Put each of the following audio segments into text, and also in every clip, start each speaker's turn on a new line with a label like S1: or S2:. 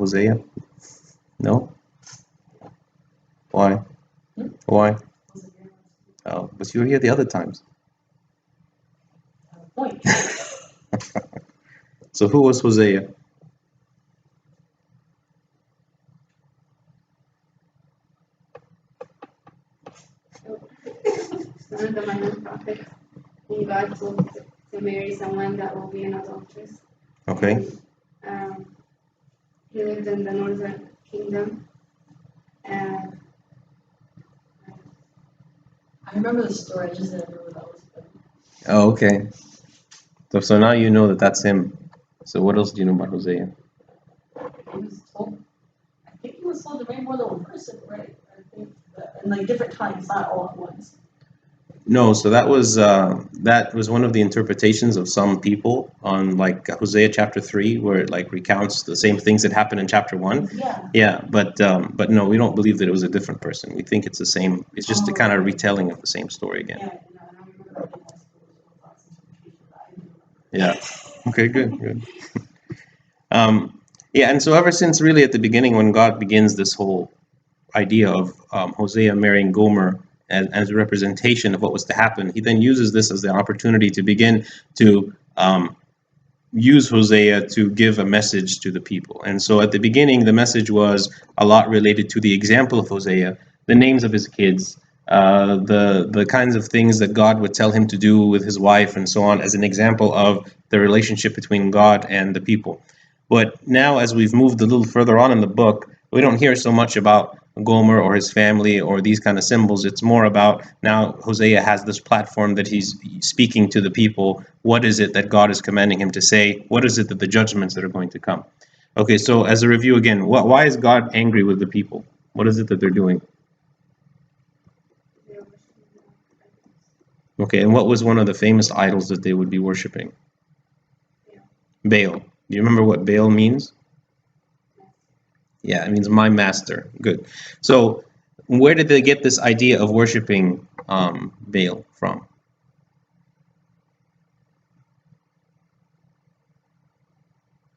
S1: Hosea? No? Why? Why? Oh, but you were here the other times.
S2: Point.
S1: So who was Hosea?
S3: One of the minor prophets, and God told to marry someone that will be an adulteress.
S1: Okay.
S3: And, he lived in the northern kingdom, and
S2: I remember the story, I just didn't remember that was good.
S1: Oh, okay. So now you know that that's him. So what else do you know about Hosea?
S2: He was told, I think he was told to marry more than one person, right? I think that, and like different times, not all at once.
S1: No, so that was one of the interpretations of some people on like Hosea chapter 3, where it like recounts the same things that happened in chapter 1.
S2: Yeah.
S1: Yeah, but no, we don't believe that it was a different person. We think it's the same. It's just a kind of retelling of the same story again.
S2: Yeah, and I remember that in high school as well, thoughts and interpretation, but I didn't remember.
S1: Yeah. Okay, good. Yeah, and so ever since really at the beginning when God begins this whole idea of Hosea marrying Gomer as a representation of what was to happen, he then uses this as the opportunity to begin to use Hosea to give a message to the people. And so at the beginning, the message was a lot related to the example of Hosea, the names of his kids, the kinds of things that God would tell him to do with his wife and so on, as an example of the relationship between God and the people. But now, as we've moved a little further on in the book, we don't hear so much about Gomer or his family or these kind of symbols. It's more about now Hosea has this platform that he's speaking to the people. What is it that God is commanding him to say? What is it that the judgments that are going to come? Okay, so as a review again, why is God angry with the people? What is it that they're doing?
S3: they were worshiping idols.
S1: Okay, and what was one of the famous idols that they would be worshiping? Baal. Do you remember what Baal means? Yeah, it means my master. Good. So, where did they get this idea of worshiping Baal from?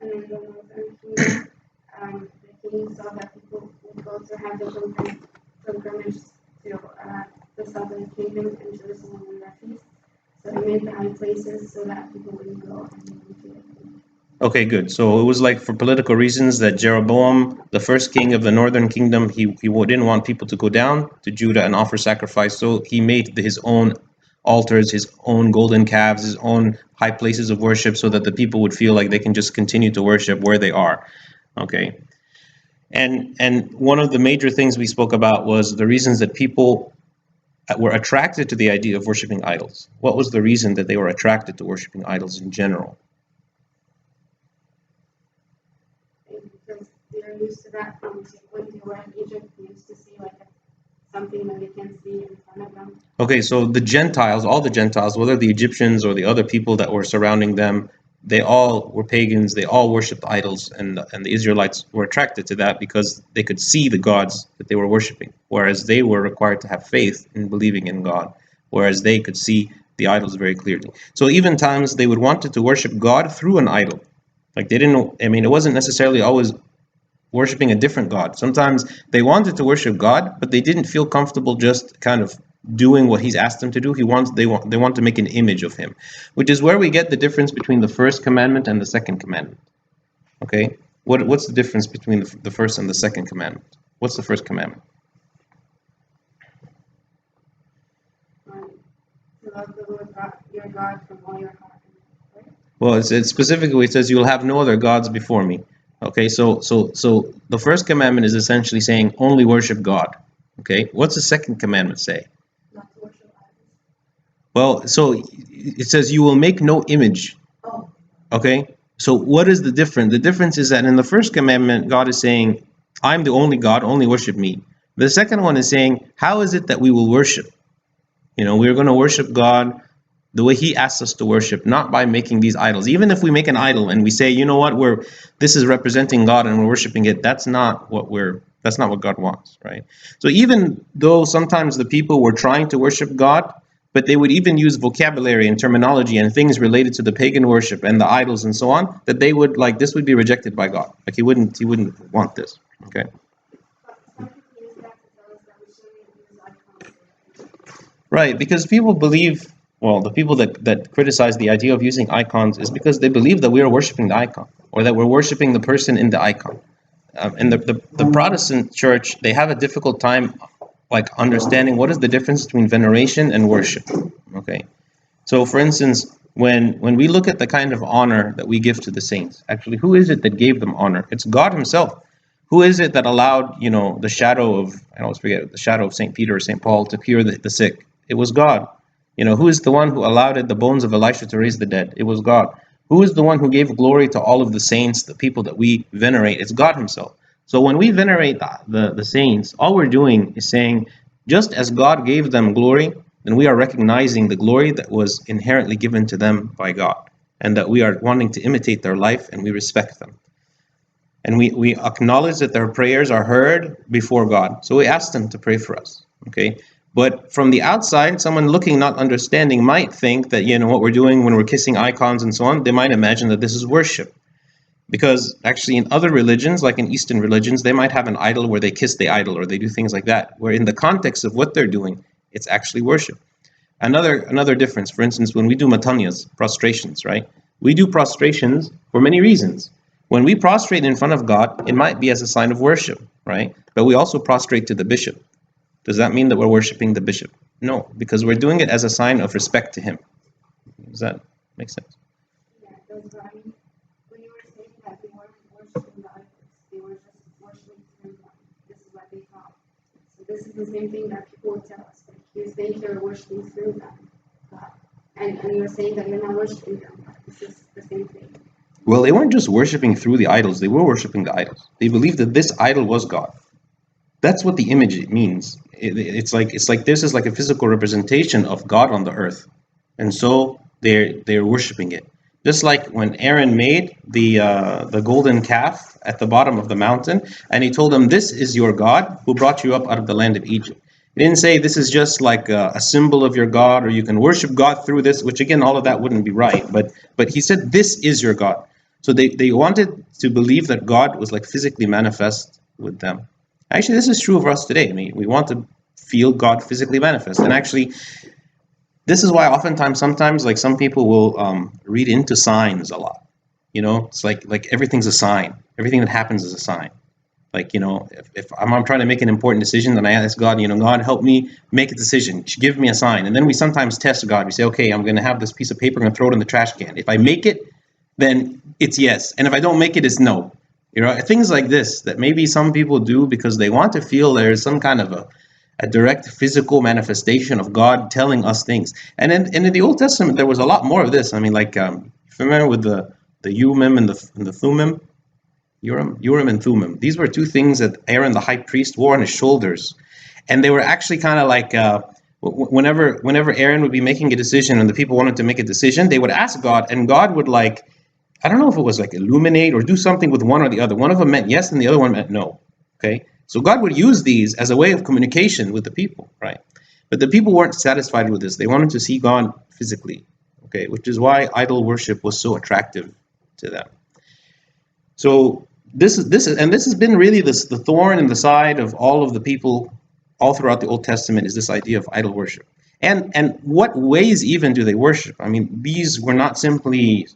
S3: And in the northern kingdom, the king saw that people would go to have the pilgrimage to the southern kingdom and Jerusalem and their feast. So he made the high places so that people wouldn't go and they would do it.
S1: Okay, good. So it was like for political reasons that Jeroboam, the first king of the northern kingdom, he didn't want people to go down to Judah and offer sacrifice. So he made his own altars, his own golden calves, his own high places of worship, so that the people would feel like they can just continue to worship where they are. Okay. And one of the major things we spoke about was the reasons that people were attracted to the idea of worshiping idols. What was the reason that they were attracted to worshiping idols in general?
S3: Because they're used to that from when they were in Egypt. They used to see like something that they can't see in front of them.
S1: Okay, so the Gentiles, all the Gentiles, whether the Egyptians or the other people that were surrounding them, they all were pagans. They all worshipped idols, and the Israelites were attracted to that because they could see the gods that they were worshiping, whereas they were required to have faith in believing in God, whereas they could see the idols very clearly. So even times they would want to worship God through an idol. Like they didn't, I mean, it wasn't necessarily always worshiping a different God. Sometimes they wanted to worship God, but they didn't feel comfortable just kind of doing what he's asked them to do. They want to make an image of him, which is where we get the difference between the first commandment and the second commandment. Okay, what's the difference between the first and the second commandment? What's the first commandment?
S3: To love the Lord God, your God from all your heart. Right?
S1: Well, it's specifically it says you'll have no other gods before me. Okay, so the first commandment is essentially saying only worship God. Okay, what's the second commandment say?
S2: Not to worship idols.
S1: Well, so it says you will make no image.
S2: Oh,
S1: Okay, so what is the difference? The difference is that in the first commandment, God is saying, I'm the only God, only worship me. The second one is saying, how is it that we will worship? We're going to worship God the way he asks us to worship, not by making these idols. Even if we make an idol and we say, you know what, this is representing God and we're worshiping it, that's not what God wants, right? So even though sometimes the people were trying to worship God, but they would even use vocabulary and terminology and things related to the pagan worship and the idols and so on, that they would like this would be rejected by God. Like he wouldn't want this. Okay.
S3: Some people use that to tell us that we shouldn't use icons.
S1: Right, because people believe, well, the people that criticize the idea of using icons is because they believe that we are worshiping the icon, or that we're worshiping the person in the icon. And the Protestant church, they have a difficult time like understanding what is the difference between veneration and worship. Okay, so for instance, when we look at the kind of honor that we give to the saints, actually, who is it that gave them honor? It's God Himself. Who is it that allowed, the shadow of, I always forget, the shadow of St. Peter or St. Paul to cure the sick? It was God. Who is the one who allowed the bones of Elisha to raise the dead? It was God. Who is the one who gave glory to all of the saints, the people that we venerate? It's God Himself. So when we venerate the saints, all we're doing is saying, just as God gave them glory, then we are recognizing the glory that was inherently given to them by God, and that we are wanting to imitate their life, and we respect them. And we acknowledge that their prayers are heard before God. So we ask them to pray for us. Okay? But from the outside, someone looking, not understanding, might think that, what we're doing when we're kissing icons and so on, they might imagine that this is worship. Because actually in other religions, like in Eastern religions, they might have an idol where they kiss the idol or they do things like that, where in the context of what they're doing, it's actually worship. Another difference, for instance, when we do matanyas, prostrations, right? We do prostrations for many reasons. When we prostrate in front of God, it might be as a sign of worship, right? But we also prostrate to the bishop. Does that mean that we're worshiping the bishop? No, because we're doing it as a sign of respect to him. Does that make sense?
S3: Yeah, that's what I mean. When you were saying that they weren't worshiping the idols, they were just worshiping him. This is what they thought. So this is the same thing that people would tell us. Like you're saying you're worshiping through them, and you're saying that you're not worshiping them. This is the same thing.
S1: Well, they weren't just worshiping through the idols, they were worshiping the idols. They believed that this idol was God. That's what the image means. It's like this is like a physical representation of God on the earth. And so they're worshiping it. Just like when Aaron made the golden calf at the bottom of the mountain, and he told them, "This is your God who brought you up out of the land of Egypt." He didn't say this is just like a symbol of your God, or you can worship God through this, which again, all of that wouldn't be right. But he said, "This is your God." So they wanted to believe that God was like physically manifest with them. Actually, this is true of us today. I mean, we want to feel God physically manifest, and actually, this is why oftentimes, sometimes, like some people will read into signs a lot. It's like everything's a sign. Everything that happens is a sign. Like, if I'm trying to make an important decision, then I ask God, God, help me make a decision. Give me a sign. And then we sometimes test God. We say, okay, I'm going to have this piece of paper, I'm going to throw it in the trash can. If I make it, then it's yes. And if I don't make it, it's no. Things like this that maybe some people do because they want to feel there's some kind of a direct physical manifestation of God telling us things. And in the Old Testament, there was a lot more of this. I mean, like, familiar with the Urim and the Thummim? Urim and Thummim. These were two things that Aaron, the high priest, wore on his shoulders. And they were actually kind of like, whenever Aaron would be making a decision and the people wanted to make a decision, they would ask God, and God would like, I don't know if it was like illuminate or do something with one or the other. One of them meant yes and the other one meant no. Okay? So God would use these as a way of communication with the people, right? But the people weren't satisfied with this. They wanted to see God physically, okay? Which is why idol worship was so attractive to them. So this has been really the thorn in the side of all of the people all throughout the Old Testament, is this idea of idol worship. And what ways even do they worship? I mean, these were not simply,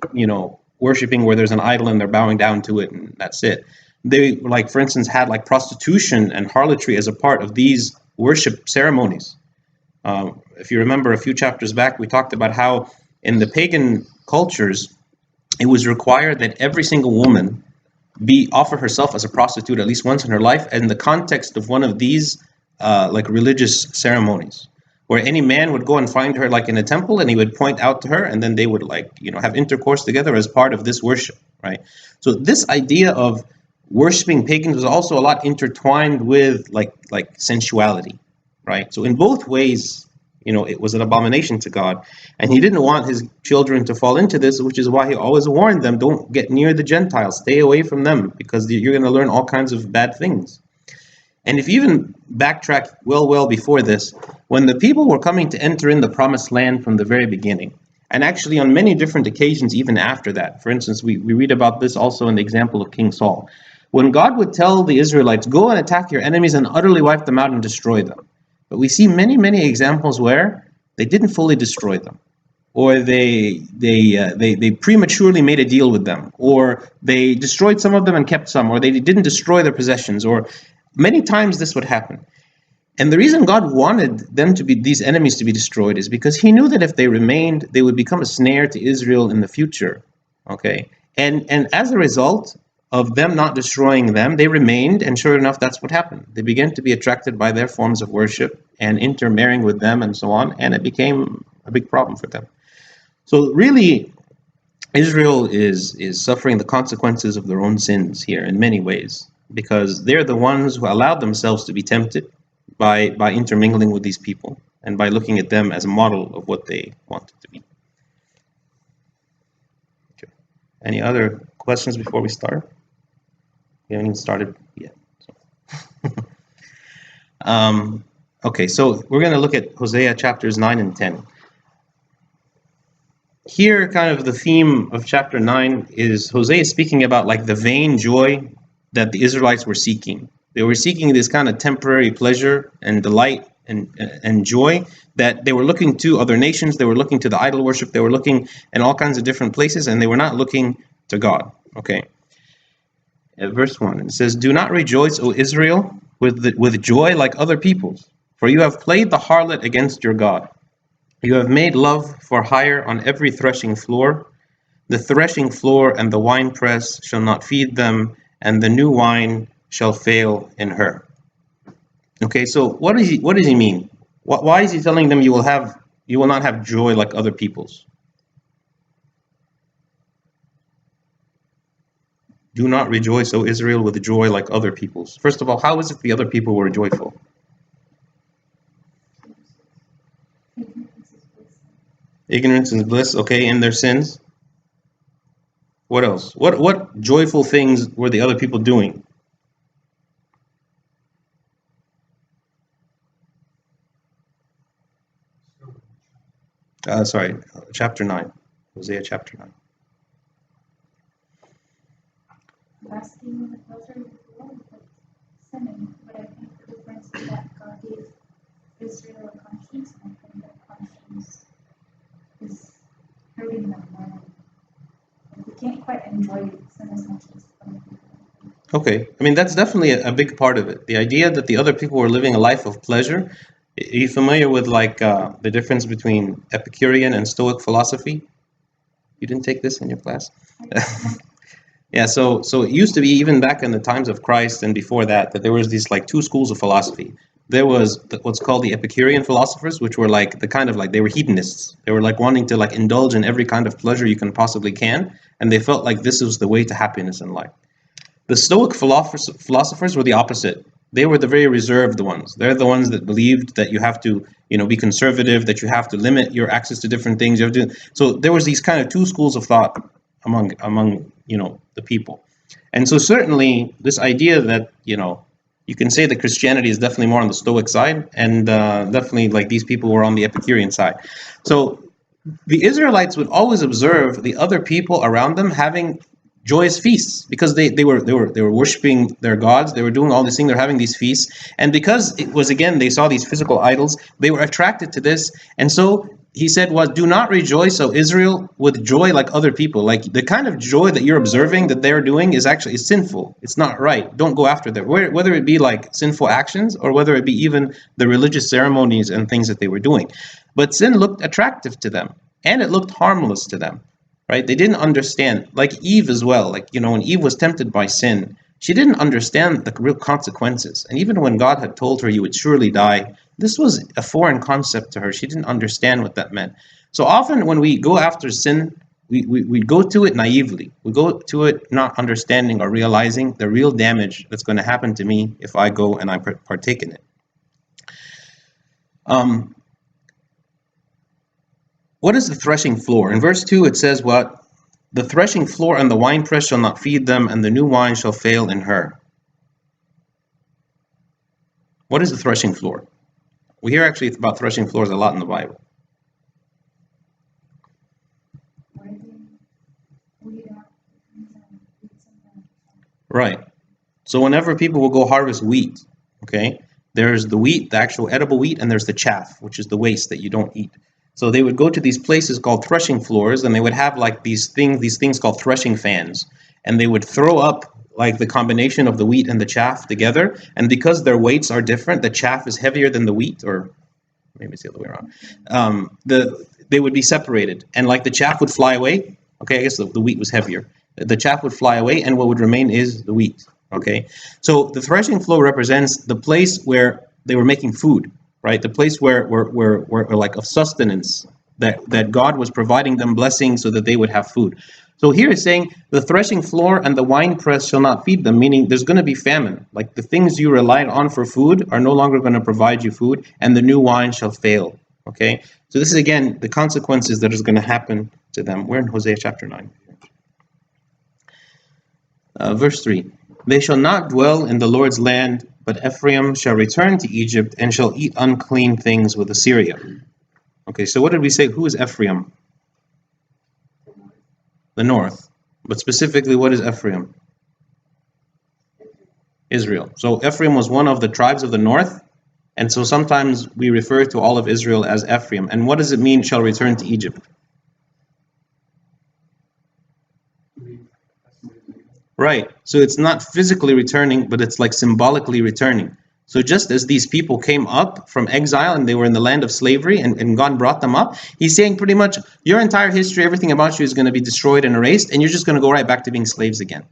S1: worshiping where there's an idol and they're bowing down to it and that's it. They, like, for instance, had like prostitution and harlotry as a part of these worship ceremonies. If you remember a few chapters back, we talked about how in the pagan cultures, it was required that every single woman offer herself as a prostitute at least once in her life in the context of one of these like religious ceremonies, where any man would go and find her like in a temple and he would point out to her, and then they would like have intercourse together as part of this worship, right? So this idea of worshiping pagans was also a lot intertwined with like sensuality, right? So in both ways, it was an abomination to God, and he didn't want his children to fall into this, which is why he always warned them, don't get near the Gentiles, stay away from them, because you're going to learn all kinds of bad things. And if you even backtrack well before this, when the people were coming to enter in the promised land from the very beginning, and actually on many different occasions even after that. For instance, we read about this also in the example of King Saul. When God would tell the Israelites, go and attack your enemies and utterly wipe them out and destroy them. But we see many, many examples where they didn't fully destroy them, or they prematurely made a deal with them, or they destroyed some of them and kept some, or they didn't destroy their possessions, or many times this would happen. And the reason God wanted them to be, these enemies to be destroyed, is because he knew that if they remained, they would become a snare to Israel in the future. Okay? And as a result of them not destroying them, they remained, and sure enough, that's what happened. They began to be attracted by their forms of worship and intermarrying with them and so on, and it became a big problem for them. So really, Israel is suffering the consequences of their own sins here in many ways, because they're the ones who allowed themselves to be tempted by intermingling with these people and by looking at them as a model of what they wanted to be. Okay. Any other questions before we start? We haven't even started yet. So. Okay, so we're going to look at Hosea chapters 9 and 10. Here, kind of the theme of chapter 9 is Hosea speaking about like the vain joy that the Israelites were seeking. They were seeking this kind of temporary pleasure and delight and joy that they were looking to other nations. They were looking to the idol worship. They were looking in all kinds of different places, and they were not looking to God. Okay. Verse 1, it says, do not rejoice, O Israel, with joy like other peoples, for you have played the harlot against your God. You have made love for hire on every threshing floor. The threshing floor and the winepress shall not feed them, and the new wine shall fail in her. Okay, so what does he mean? Why is he telling them you will not have joy like other peoples? Do not rejoice, O Israel, with joy like other peoples. First of all, how is it the other people were joyful? Ignorance is bliss, okay, in their sins. What else? What joyful things were the other people doing? Chapter 9. Hosea chapter 9.
S4: Asking the pleasure of the Lord, but sinning. But I think the difference is that God gave Israel a conscience, and I think that conscience is hurting them more. Like we can't quite enjoy sin as much as other people.
S1: Okay, I mean that's definitely a big part of it. The idea that the other people were living a life of pleasure. Are you familiar with like the difference between Epicurean and Stoic philosophy? You didn't take this in your class? Yeah, so it used to be, even back in the times of Christ and before that there was these like two schools of philosophy. There was what's called the Epicurean philosophers, which were like the kind of like, they were hedonists. They were like wanting to like indulge in every kind of pleasure you can possibly can, and they felt like this was the way to happiness in life. The Stoic philosophers were the opposite. They were the very reserved ones. They're the ones that believed that you have to, be conservative, that you have to limit your access to different things. You have to. So there was these kind of two schools of thought among the people. And so certainly this idea that, you can say that Christianity is definitely more on the Stoic side, and definitely like these people were on the Epicurean side. So the Israelites would always observe the other people around them having joyous feasts, because they were worshiping their gods. They were doing all these things. They're having these feasts, and because it was, again, they saw these physical idols, they were attracted to this. And so he said, "Was do not rejoice, O Israel, with joy like other people." Like the kind of joy that you're observing that they're doing is sinful. It's not right. Don't go after them. Whether it be like sinful actions, or whether it be even the religious ceremonies and things that they were doing. But sin looked attractive to them, and it looked harmless to them. Right? They didn't understand, like Eve as well. Like, when Eve was tempted by sin, she didn't understand the real consequences. And even when God had told her you would surely die, this was a foreign concept to her. She didn't understand what that meant. So often when we go after sin, we go to it naively. We go to it not understanding or realizing the real damage that's going to happen to me if I go and I partake in it. What is the threshing floor? In verse 2 it says what? The threshing floor and the winepress shall not feed them, and the new wine shall fail in her. What is the threshing floor? We hear actually about threshing floors a lot in the Bible.
S4: Why do weed out and eat something?
S1: Right. So whenever people will go harvest wheat, okay, there's the wheat, the actual edible wheat, and there's the chaff, which is the waste that you don't eat. So they would go to these places called threshing floors, and they would have like these things called threshing fans, and they would throw up like the combination of the wheat and the chaff together, and because their weights are different, the chaff is heavier than the wheat, or maybe it's the other way around. They would be separated, and like the chaff would fly away. Okay, I guess the wheat was heavier. The chaff would fly away, and what would remain is the wheat. Okay, so the threshing floor represents the place where they were making food, right? The place where like of sustenance, that God was providing them blessings so that they would have food. So here it's saying the threshing floor and the wine press shall not feed them, meaning there's going to be famine. Like the things you relied on for food are no longer going to provide you food, and the new wine shall fail. Okay, so this is again the consequences that is going to happen to them. We're in Hosea chapter 9. Verse 3. They shall not dwell in the Lord's land, but Ephraim shall return to Egypt and shall eat unclean things with Assyria. Okay, so what did we say? Who is Ephraim? The north. But specifically, what is Ephraim? Israel. So Ephraim was one of the tribes of the north, and so sometimes we refer to all of Israel as Ephraim. And what does it mean, shall return to Egypt? Right. So it's not physically returning, but it's like symbolically returning. So just as these people came up from exile and they were in the land of slavery and God brought them up, he's saying pretty much your entire history, everything about you is going to be destroyed and erased, and you're just going to go right back to being slaves again.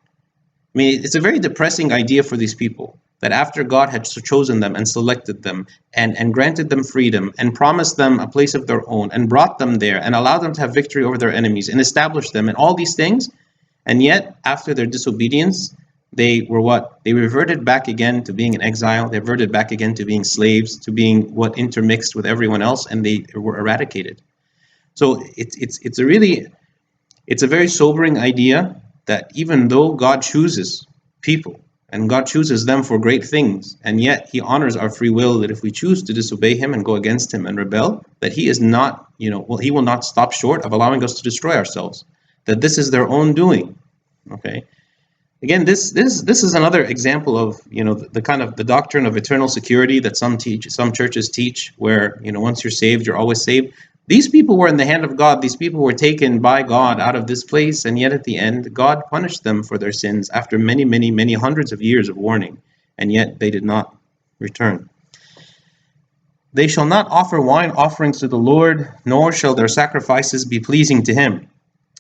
S1: I mean, it's a very depressing idea for these people that after God had chosen them and selected them and granted them freedom and promised them a place of their own and brought them there and allowed them to have victory over their enemies and established them and all these things, and yet after their disobedience, they were what? They reverted back again to being in exile. They reverted back again to being slaves, to being what intermixed with everyone else, and they were eradicated. So it's a very sobering idea that even though God chooses people and God chooses them for great things, and yet he honors our free will, that if we choose to disobey him and go against him and rebel, that he is not, he will not stop short of allowing us to destroy ourselves, that this is their own doing. Okay. Again, this is another example of the kind of the doctrine of eternal security that some churches teach, where once you're saved, you're always saved. These people were in the hand of God. These people were taken by God out of this place, and yet at the end, God punished them for their sins after many, many, many hundreds of years of warning, and yet they did not return. They shall not offer wine offerings to the Lord, nor shall their sacrifices be pleasing to him.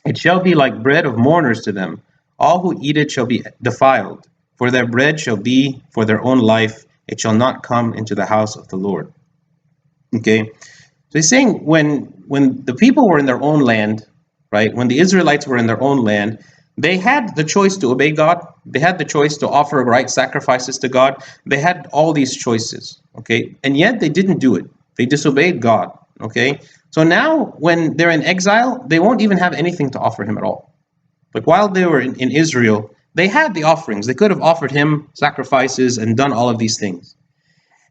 S1: It shall be like bread of mourners to them. All who eat it shall be defiled, for their bread shall be for their own life. It shall not come into the house of the Lord. Okay, so he's saying when the people were in their own land, right? When the Israelites were in their own land, they had the choice to obey God. They had the choice to offer right sacrifices to God. They had all these choices, okay? And yet they didn't do it. They disobeyed God, okay? So now when they're in exile, they won't even have anything to offer him at all. Like while they were in Israel, they had the offerings. They could have offered him sacrifices and done all of these things.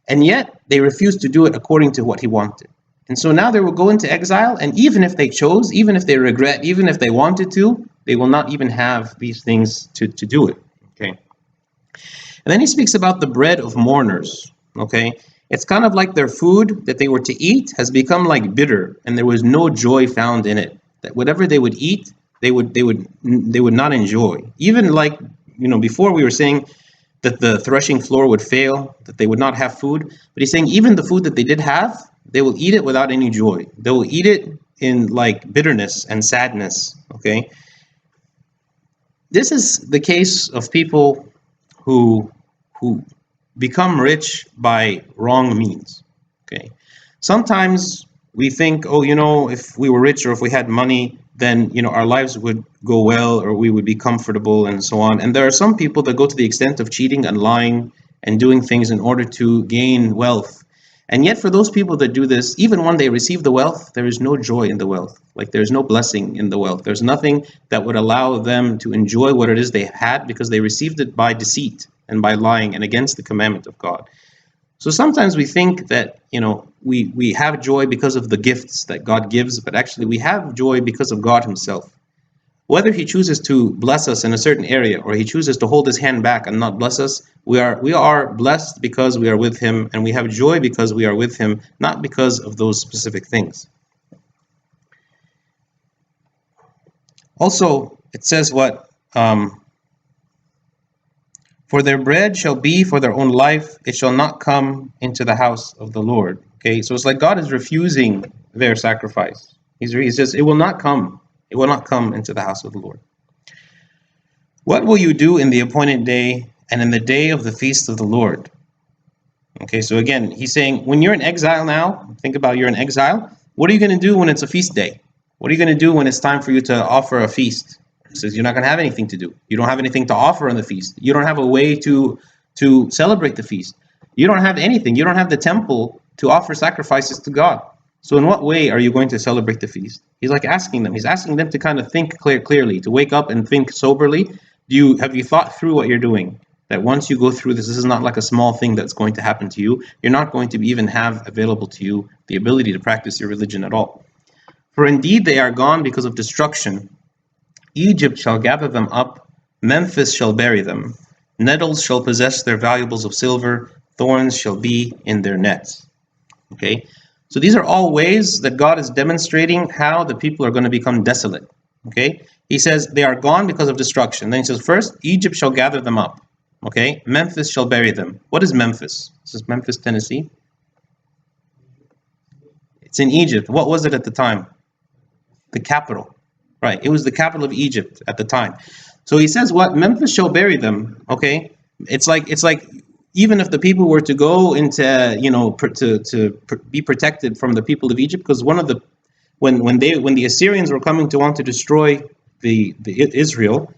S1: And yet they refused to do it according to what he wanted. And so now they will go into exile, and even if they chose, even if they regret, even if they wanted to, they will not even have these things to do it. Okay. And then he speaks about the bread of mourners. Okay. It's kind of like their food that they were to eat has become like bitter, and there was no joy found in it. That whatever they would eat, they would not enjoy. Even like, before we were saying that the threshing floor would fail, that they would not have food. But he's saying even the food that they did have, they will eat it without any joy. They will eat it in like bitterness and sadness. Okay. This is the case of people who become rich by wrong means. Okay. Sometimes we think, if we were rich or if we had money, then our lives would go well, or we would be comfortable and so on. And there are some people that go to the extent of cheating and lying and doing things in order to gain wealth. And yet for those people that do this, even when they receive the wealth, there is no joy in the wealth. Like there's no blessing in the wealth. There's nothing that would allow them to enjoy what it is they had, because they received it by deceit and by lying and against the commandment of God. So sometimes we think that, we have joy because of the gifts that God gives, but actually we have joy because of God himself. Whether he chooses to bless us in a certain area or he chooses to hold his hand back and not bless us, we are blessed because we are with him, and we have joy because we are with him, not because of those specific things. Also, it says what? For their bread shall be for their own life, it shall not come into the house of the Lord. Okay, so it's like God is refusing their sacrifice. He's just, it will not come. It will not come into the house of the Lord. What will you do in the appointed day and in the day of the feast of the Lord? Okay, so again, he's saying, when you're in exile now, think about you're in exile. What are you going to do when it's a feast day? What are you going to do when it's time for you to offer a feast? He says you're not going to have anything to do. You don't have anything to offer on the feast. You don't have a way to celebrate the feast. You don't have anything. You don't have the temple to offer sacrifices to God. So in what way are you going to celebrate the feast? He's like asking them. He's asking them to kind of think clearly, to wake up and think soberly. Have you thought through what you're doing? That once you go through this is not like a small thing that's going to happen to you. You're not going to even have available to you the ability to practice your religion at all. For indeed they are gone because of destruction. Egypt shall gather them up, Memphis shall bury them. Nettles shall possess their valuables of silver, thorns shall be in their nets. Okay, so these are all ways that God is demonstrating how the people are going to become desolate. Okay, he says they are gone because of destruction. Then he says, first, Egypt shall gather them up. Okay, Memphis shall bury them. What is Memphis? This is Memphis, Tennessee. It's in Egypt. What was it at the time? The capital. Right, it was the capital of Egypt at the time. So he says what? Memphis shall bury them. Okay, it's like even if the people were to go into, to be protected from the people of Egypt, because one of the when the Assyrians were coming to want to destroy the Israel,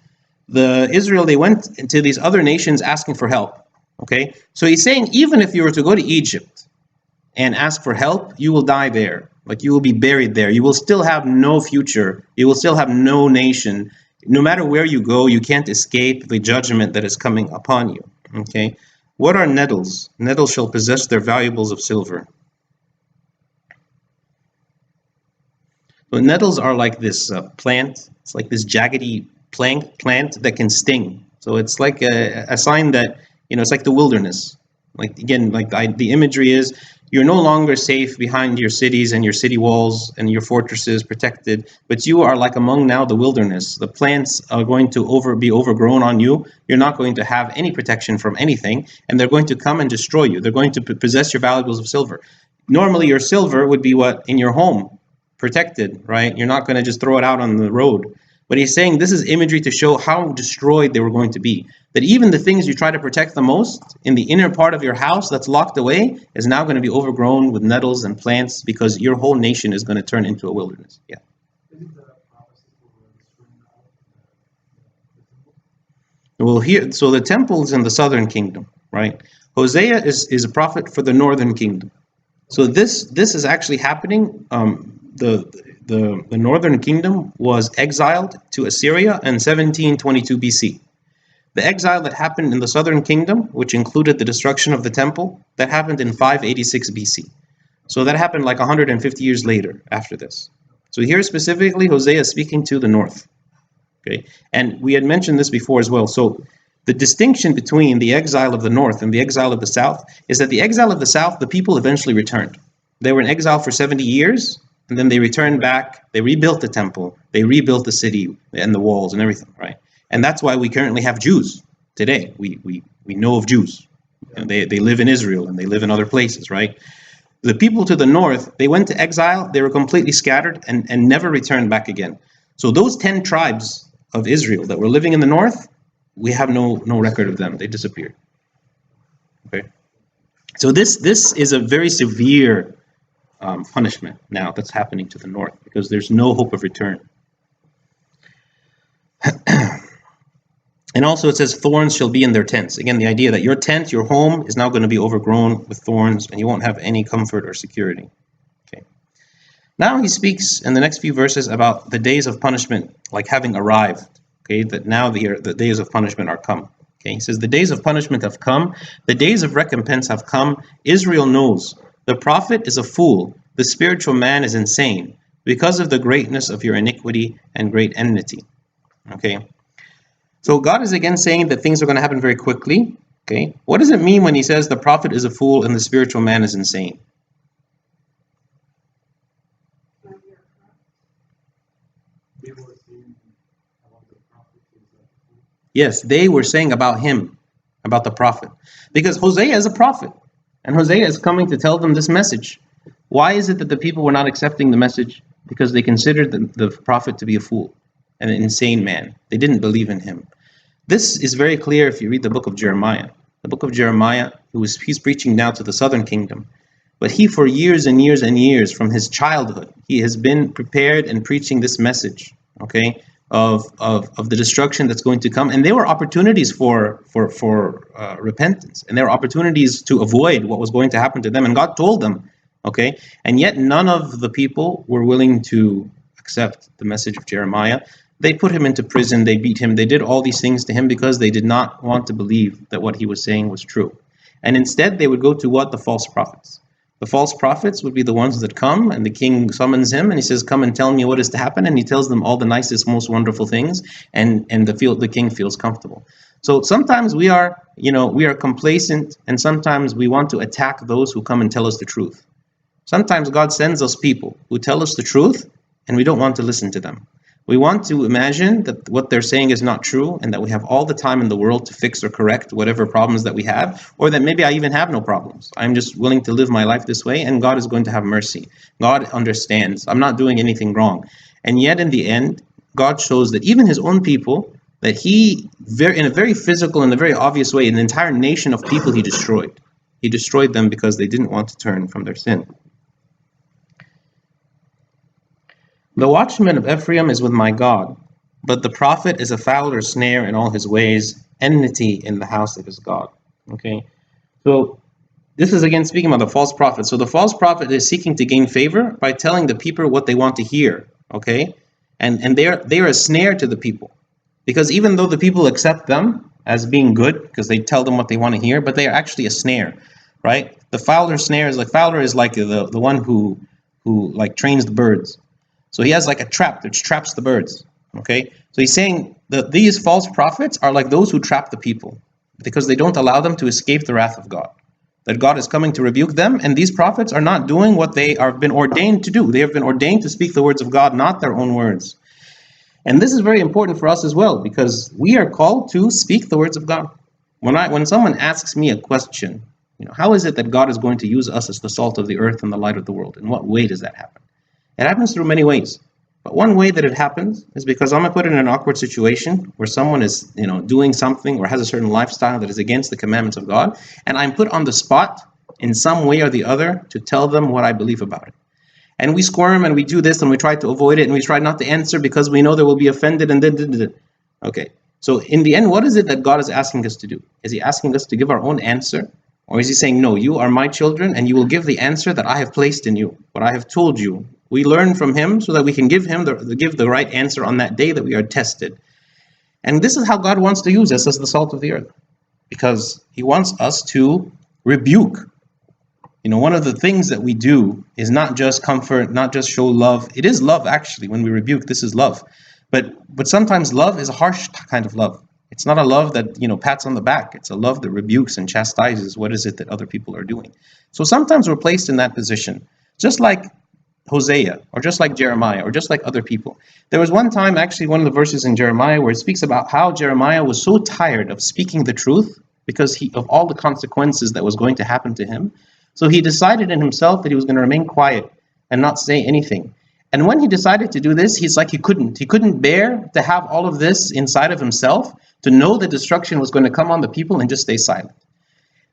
S1: they went into these other nations asking for help. Okay, so he's saying even if you were to go to Egypt and ask for help, you will die there. Like, you will be buried there. You will still have no future. You will still have no nation. No matter where you go, you can't escape the judgment that is coming upon you. Okay, what are nettles? Nettles shall possess their valuables of silver. So nettles are like this plant. It's like this jaggedy plant that can sting. So it's like a sign that, it's like the wilderness. Like, again, like the imagery is, you're no longer safe behind your cities and your city walls and your fortresses protected, but you are like among now the wilderness. The plants are going to be overgrown on you. You're not going to have any protection from anything, and they're going to come and destroy you. They're going to possess your valuables of silver. Normally, your silver would be what? In your home, protected, right? You're not going to just throw it out on the road. But he's saying this is imagery to show how destroyed they were going to be. That even the things you try to protect the most in the inner part of your house that's locked away is now going to be overgrown with nettles and plants, because your whole nation is going to turn into a wilderness. Yeah. Well, here, so the temple is in the southern kingdom, right? Hosea is a prophet for the northern kingdom. So this is actually happening. The northern kingdom was exiled to Assyria in 1722 BC. The exile that happened in the southern kingdom, which included the destruction of the temple, that happened in 586 BC. So that happened like 150 years later after this. So here specifically, Hosea is speaking to the north. Okay, and we had mentioned this before as well. So the distinction between the exile of the north and the exile of the south is that the exile of the south, the people eventually returned. They were in exile for 70 years, and then they returned back. They rebuilt the temple. They rebuilt the city and the walls and everything, right? And that's why we currently have Jews today. We know of Jews. And they live in Israel and they live in other places, right? The people to the north, they went to exile. They were completely scattered and never returned back again. So those 10 tribes of Israel that were living in the north, we have no record of them. They disappeared. Okay. So this is a very severe punishment now that's happening to the north, because there's no hope of return. And also it says thorns shall be in their tents. Again, the idea that your tent, your home, is now going to be overgrown with thorns, and you won't have any comfort or security. Okay. Now he speaks in the next few verses about the days of punishment, like having arrived. Okay, that now the days of punishment are come. Okay, he says, the days of punishment have come, the days of recompense have come. Israel knows. The prophet is a fool, the spiritual man is insane, because of the greatness of your iniquity and great enmity. Okay, so God is again saying that things are going to happen very quickly. Okay, what does it mean when he says the prophet is a fool and the spiritual man is insane? Yes, they were saying about him, about the prophet. Because Hosea is a prophet, and Hosea is coming to tell them this message. Why is it that the people were not accepting the message? Because they considered the prophet to be a fool, an insane man. They didn't believe in him. This is very clear if you read the book of Jeremiah. The book of Jeremiah, he's preaching now to the southern kingdom. But he, for years and years and years, from his childhood, he has been prepared and preaching this message, okay, of the destruction that's going to come. And there were opportunities for repentance, and there were opportunities to avoid what was going to happen to them. And God told them, okay, and yet none of the people were willing to accept the message of Jeremiah. They put him into prison, they beat him, they did all these things to him because they did not want to believe that what he was saying was true. And instead they would go to what? The false prophets. The false prophets would be the ones that come, and the king summons him and he says, come and tell me what is to happen. And he tells them all the nicest, most wonderful things, and the king feels comfortable. So sometimes we are complacent, and sometimes we want to attack those who come and tell us the truth. Sometimes God sends us people who tell us the truth, and we don't want to listen to them. We want to imagine that what they're saying is not true, and that we have all the time in the world to fix or correct whatever problems that we have, or that maybe I even have no problems. I'm just willing to live my life this way, and God is going to have mercy. God understands. I'm not doing anything wrong. And yet in the end, God shows that even his own people, that he, in a very physical and a very obvious way, an entire nation of people he destroyed. He destroyed them because they didn't want to turn from their sin. The watchman of Ephraim is with my God, but the prophet is a fowler's snare in all his ways, enmity in the house of his God. Okay, so this is again speaking about the false prophet. So the false prophet is seeking to gain favor by telling the people what they want to hear. Okay, and they're a snare to the people, because even though the people accept them as being good because they tell them what they want to hear, but they are actually a snare, right? The fowler's snare is like the one who like trains the birds. So he has like a trap that traps the birds. Okay, so he's saying that these false prophets are like those who trap the people because they don't allow them to escape the wrath of God. That God is coming to rebuke them, and these prophets are not doing what they have been ordained to do. They have been ordained to speak the words of God, not their own words. And this is very important for us as well, because we are called to speak the words of God. When someone asks me a question, how is it that God is going to use us as the salt of the earth and the light of the world? In what way does that happen? It happens through many ways. But one way that it happens is because I'm put in an awkward situation where someone is, doing something or has a certain lifestyle that is against the commandments of God, and I'm put on the spot in some way or the other to tell them what I believe about it. And we squirm and we do this and we try to avoid it and we try not to answer because we know they will be offended and then. Okay. So in the end, what is it that God is asking us to do? Is he asking us to give our own answer? Or is he saying, no, you are my children and you will give the answer that I have placed in you, what I have told you. We learn from him so that we can give the right answer on that day that we are tested. And this is how God wants to use us as the salt of the earth, because he wants us to rebuke. One of the things that we do is not just comfort, not just show love. It is love, actually. When we rebuke, this is love. But sometimes love is a harsh kind of love. It's not a love that, pats on the back. It's a love that rebukes and chastises what is it that other people are doing. So sometimes we're placed in that position, just like Hosea, or just like Jeremiah, or just like other people. There was one time, actually, one of the verses in Jeremiah where it speaks about how Jeremiah was so tired of speaking the truth because of all the consequences that was going to happen to him. So he decided in himself that he was going to remain quiet and not say anything. And when he decided to do this, he's like he couldn't bear to have all of this inside of himself, to know that destruction was going to come on the people and just stay silent.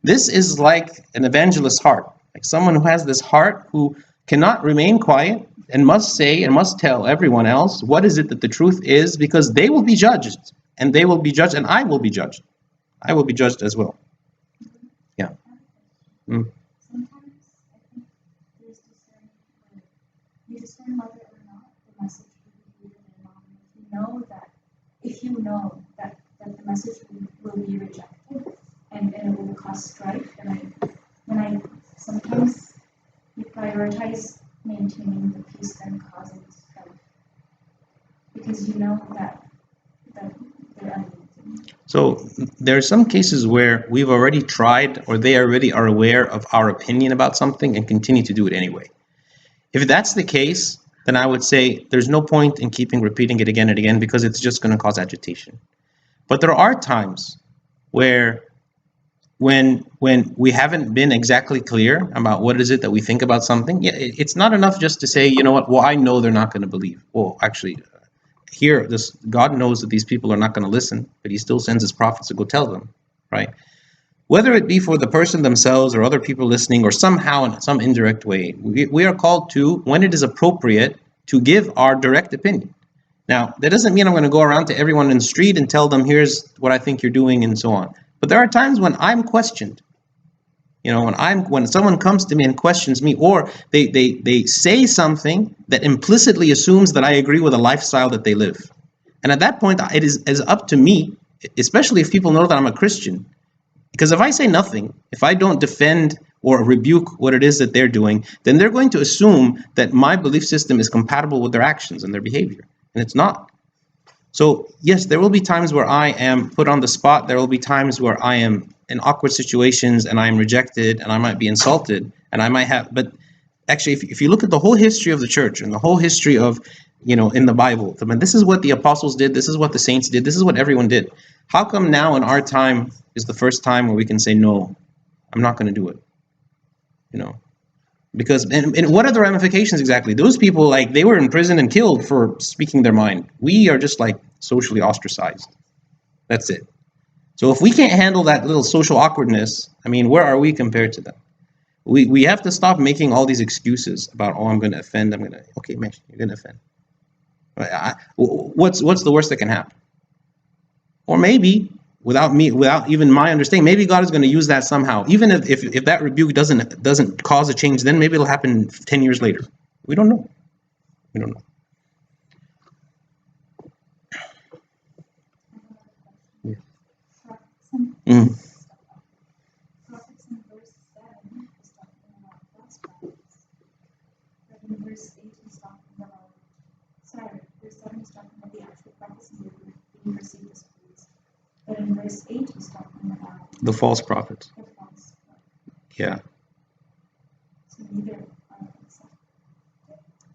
S1: This is like an evangelist's heart, like someone who has this heart who cannot remain quiet and must say and must tell everyone else what is it that the truth is, because they will be judged, and they will be judged, and I will be judged. I will be judged as well. Yeah. Mm.
S4: Sometimes I think there's discerning, you discern whether or not the message will be heeded or not. If you know that the message will be rejected, strife, and I sometimes you prioritize maintaining the peace than causing strife, because you know that they're unlimited.
S1: So there are some cases where we've already tried, or they already are aware of our opinion about something and continue to do it anyway. If that's the case, then I would say there's no point in keeping repeating it again and again, because it's just going to cause agitation. But there are times where when we haven't been exactly clear about what is it that we think about something, it's not enough just to say, you know what, well, I know they're not going to believe. Well, actually, here, God knows that these people are not going to listen, but he still sends his prophets to go tell them, right? Whether it be for the person themselves or other people listening, or somehow in some indirect way, we are called to, when it is appropriate, to give our direct opinion. Now, that doesn't mean I'm going to go around to everyone in the street and tell them, here's what I think you're doing, and so on. But there are times when I'm questioned. You know, when someone comes to me and questions me, or they say something that implicitly assumes that I agree with a lifestyle that they live. And at that point, it is up to me, especially if people know that I'm a Christian. Because if I say nothing, if I don't defend or rebuke what it is that they're doing, then they're going to assume that my belief system is compatible with their actions and their behavior. And it's not. So yes, there will be times where I am put on the spot. There will be times where I am in awkward situations and I am rejected and I might be insulted and I might have, but actually, if you look at the whole history of the church and the whole history of, in the Bible, I mean, this is what the apostles did. This is what the saints did. This is what everyone did. How come now in our time is the first time where we can say, no, I'm not going to do it? Because, and what are the ramifications exactly? Those people, like, they were in prison and killed for speaking their mind. We are just like socially ostracized. That's it. So if we can't handle that little social awkwardness, I mean, where are we compared to them? We have to stop making all these excuses about, oh, I'm going to offend. Okay, man, you're going to offend. What's the worst that can happen? Or maybe, without even my understanding, maybe God is going to use that somehow. Even if that rebuke doesn't cause a change, then maybe it'll happen 10 years later. We don't know. We don't know. Yeah.
S4: Prophets in verse 7 is talking about false prophets. But in verse 8 he's talking about, verse 7 is talking about the actual prophecy being received as fools. But in verse 8 he's talking about
S1: The false prophets.
S4: the false prophets.
S1: Yeah.
S4: So neither are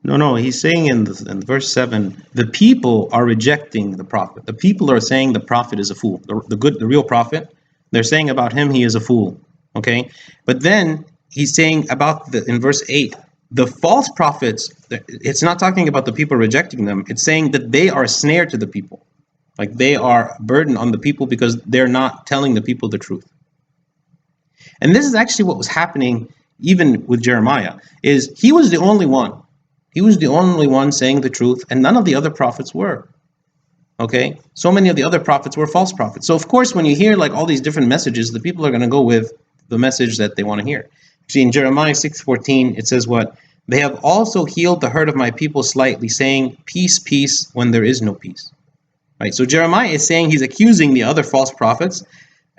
S1: No, he's saying in verse 7, the people are rejecting the prophet. The people are saying the prophet is a fool. The real prophet, they're saying about him, he is a fool. Okay? But then he's saying about in verse 8, the false prophets, it's not talking about the people rejecting them. It's saying that they are a snare to the people. Like, they are a burden on the people because they're not telling the people the truth. And this is actually what was happening even with Jeremiah, is he was the only one. He was the only one saying the truth, and none of the other prophets were. Okay? So many of the other prophets were false prophets. So of course, when you hear like all these different messages, the people are going to go with the message that they want to hear. See, in Jeremiah 6:14, it says what? They have also healed the hurt of my people slightly, saying, peace, peace, when there is no peace. Right? So Jeremiah is saying, he's accusing the other false prophets,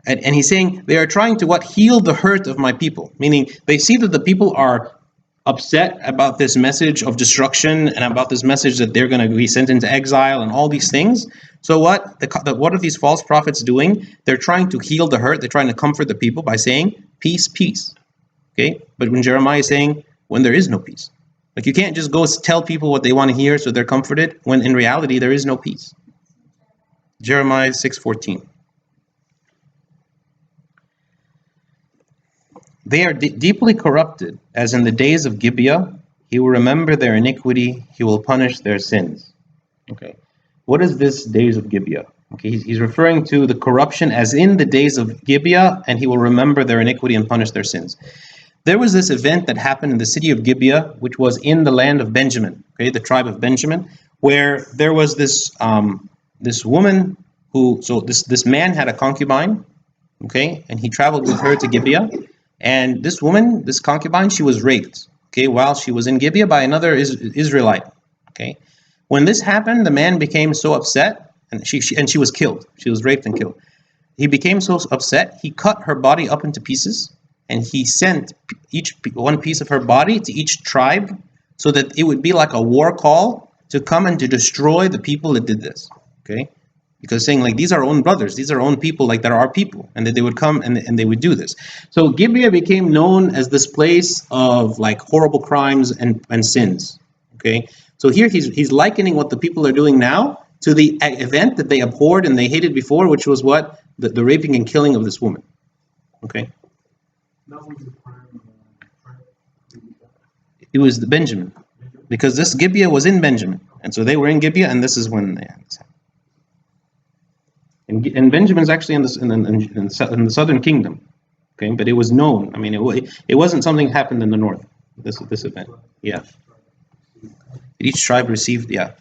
S1: and he's saying they are trying to what? Heal the hurt of my people. Meaning they see that the people are upset about this message of destruction and about this message that they're going to be sent into exile and all these things. So what are these false prophets doing? They're trying to heal the hurt. They're trying to comfort the people by saying, peace, peace. Okay? But when Jeremiah is saying, when there is no peace. Like, you can't just go tell people what they want to hear so they're comforted, when in reality there is no peace. Jeremiah 6:14. They are deeply corrupted, as in the days of Gibeah. He will remember their iniquity. He will punish their sins. Okay. What is this days of Gibeah? Okay, he's referring to the corruption as in the days of Gibeah, and he will remember their iniquity and punish their sins. There was this event that happened in the city of Gibeah, which was in the land of Benjamin, okay, the tribe of Benjamin, where there was this woman this man had a concubine, okay, and he traveled with her to Gibeah. And this woman, this concubine, she was raped, okay, while she was in Gibeah by another Israelite, okay. When this happened, the man became so upset, and she was killed. She was raped and killed. he became so upset, he cut her body up into pieces, and he sent one piece of her body to each tribe, so that it would be like a war call to come and to destroy the people that did this. Okay, because saying like, these are our own brothers, these are our own people, like they're our people, and that they would come and they would do this. So Gibeah became known as this place of like horrible crimes and sins. Okay, so here he's likening what the people are doing now to the event that they abhorred and they hated before, which was what? The raping and killing of this woman. Okay.
S5: That was the crime.
S1: It was the Benjamin, because this Gibeah was in Benjamin, and so they were in Gibeah, and this is when they had this happen. And Benjamin's actually in the southern kingdom, okay, but it was known. I mean, it wasn't something that happened in the north. This event, yeah. Each tribe received, yeah.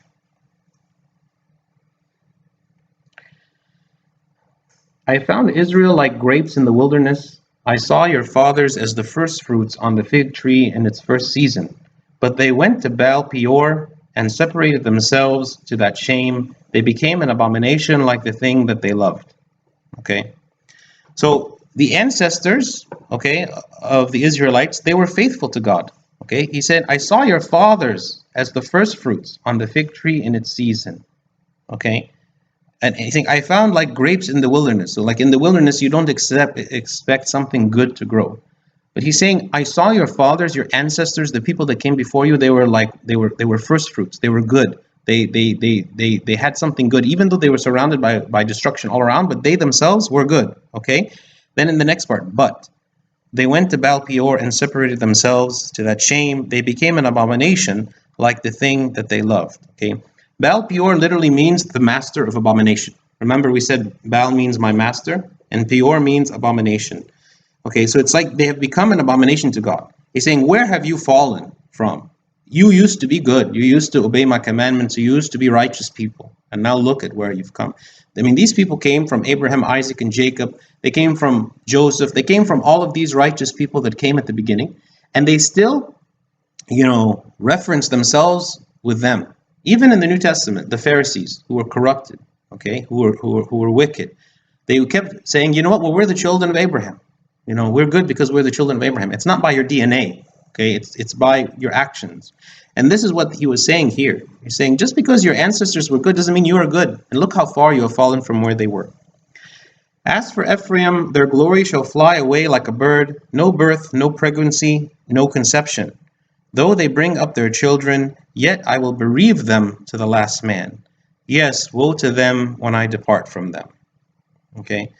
S1: I found Israel like grapes in the wilderness. I saw your fathers as the first fruits on the fig tree in its first season. But they went to Baal Peor and separated themselves to that shame. They became an abomination like the thing that they loved. Okay. So the ancestors, okay, of the Israelites, they were faithful to God. Okay. He said, I saw your fathers as the first fruits on the fig tree in its season. Okay. And he's saying, I found like grapes in the wilderness. So like in the wilderness, you don't expect something good to grow. But he's saying, I saw your fathers, your ancestors, the people that came before you, they were first fruits. They were good. They had something good, even though they were surrounded by destruction all around, but they themselves were good. Okay? Then in the next part, but they went to Baal Peor and separated themselves to that shame. They became an abomination like the thing that they loved. Okay? Baal Peor literally means the master of abomination. Remember, we said Baal means my master, and Peor means abomination. Okay, so it's like they have become an abomination to God. He's saying, where have you fallen from? You used to be good. You used to obey my commandments. You used to be righteous people. And now look at where you've come. I mean, these people came from Abraham, Isaac, and Jacob. They came from Joseph. They came from all of these righteous people that came at the beginning. And they still, reference themselves with them. Even in the New Testament, the Pharisees, who were corrupted, okay, who were wicked, they kept saying, you know what, well, we're the children of Abraham. We're good because we're the children of Abraham. It's not by your DNA, okay, it's by your actions. And this is what he was saying here. He's saying, just because your ancestors were good doesn't mean you are good. And look how far you have fallen from where they were. As for Ephraim, their glory shall fly away like a bird, no birth, no pregnancy, no conception. Though they bring up their children, yet I will bereave them to the last man. Yes, woe to them when I depart from them. Okay,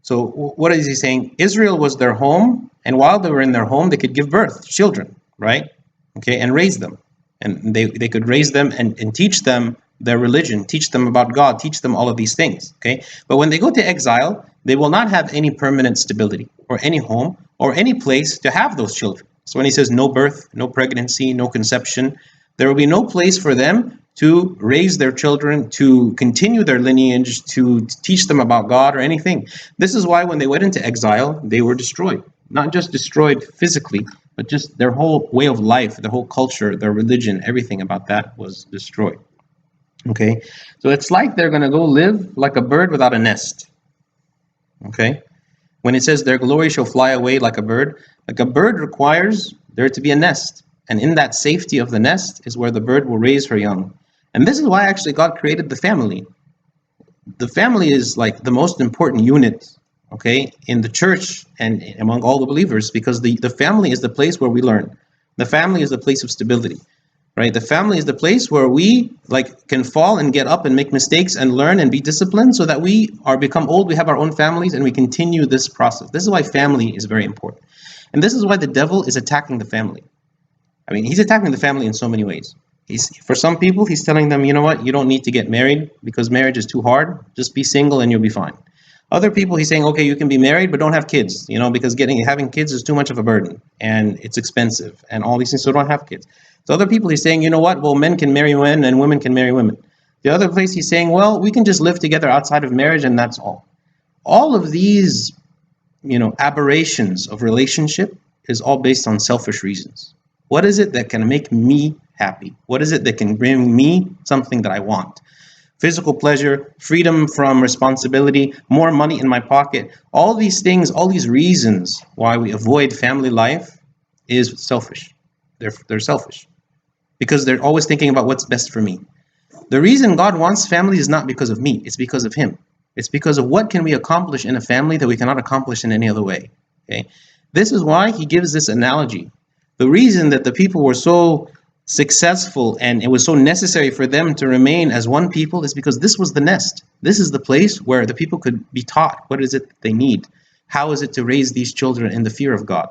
S1: so what is he saying? Israel was their home, and while they were in their home, they could give birth to children, right? Okay, and raise them. And they could raise them and teach them their religion, teach them about God, teach them all of these things, okay? But when they go to exile, they will not have any permanent stability or any home or any place to have those children. So when he says no birth, no pregnancy, no conception, there will be no place for them to raise their children, to continue their lineage, to teach them about God or anything. This is why when they went into exile, they were destroyed. Not just destroyed physically, but just their whole way of life, their whole culture, their religion, everything about that was destroyed. Okay, so it's like they're going to go live like a bird without a nest. Okay, when it says their glory shall fly away like a bird requires there to be a nest. And in that safety of the nest is where the bird will raise her young. And this is why actually God created the family. The family is like the most important unit, okay, in the church and among all the believers, because the family is the place where we learn. The family is the place of stability, right? The family is the place where we can fall and get up and make mistakes and learn and be disciplined, so that we become old, we have our own families, and we continue this process. This is why family is very important. And this is why the devil is attacking the family. I mean, he's attacking the family in so many ways. For some people, he's telling them, you know what, you don't need to get married because marriage is too hard. Just be single and you'll be fine. Other people, he's saying, okay, you can be married, but don't have kids, because having kids is too much of a burden and it's expensive and all these things, so don't have kids. So other people, he's saying, you know what, well, men can marry men and women can marry women. The other place, he's saying, well, we can just live together outside of marriage and that's all. All of these, aberrations of relationship is all based on selfish reasons. What is it that can make me happy? What is it that can bring me something that I want? physical pleasure, freedom from responsibility, more money in my pocket. All these things, all these reasons why we avoid family life is selfish. They're selfish because they're always thinking about what's best for me. The reason God wants family is not because of me, it's because of him. It's because of what can we accomplish in a family that we cannot accomplish in any other way. Okay? This is why he gives this analogy. The reason that the people were so successful and it was so necessary for them to remain as one people is because this was the nest. This is the place where the people could be taught what is it that they need. How is it to raise these children in the fear of God?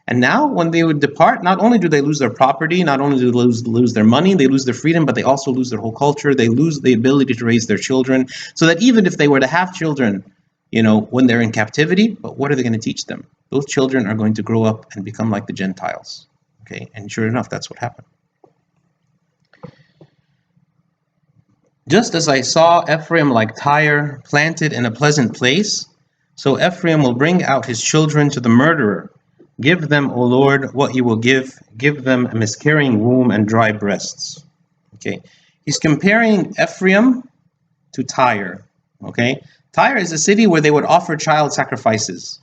S1: And now when they would depart, not only do they lose their property, not only do they lose their money, they lose their freedom, but they also lose their whole culture. They lose the ability to raise their children. So that even if they were to have children, when they're in captivity, but what are they going to teach them? Those children are going to grow up and become like the Gentiles. Okay, and sure enough, that's what happened. Just as I saw Ephraim like Tyre planted in a pleasant place, so Ephraim will bring out his children to the murderer. Give them, O Lord, what you will give. Give them a miscarrying womb and dry breasts. Okay, he's comparing Ephraim to Tyre. Okay, Tyre is a city where they would offer child sacrifices.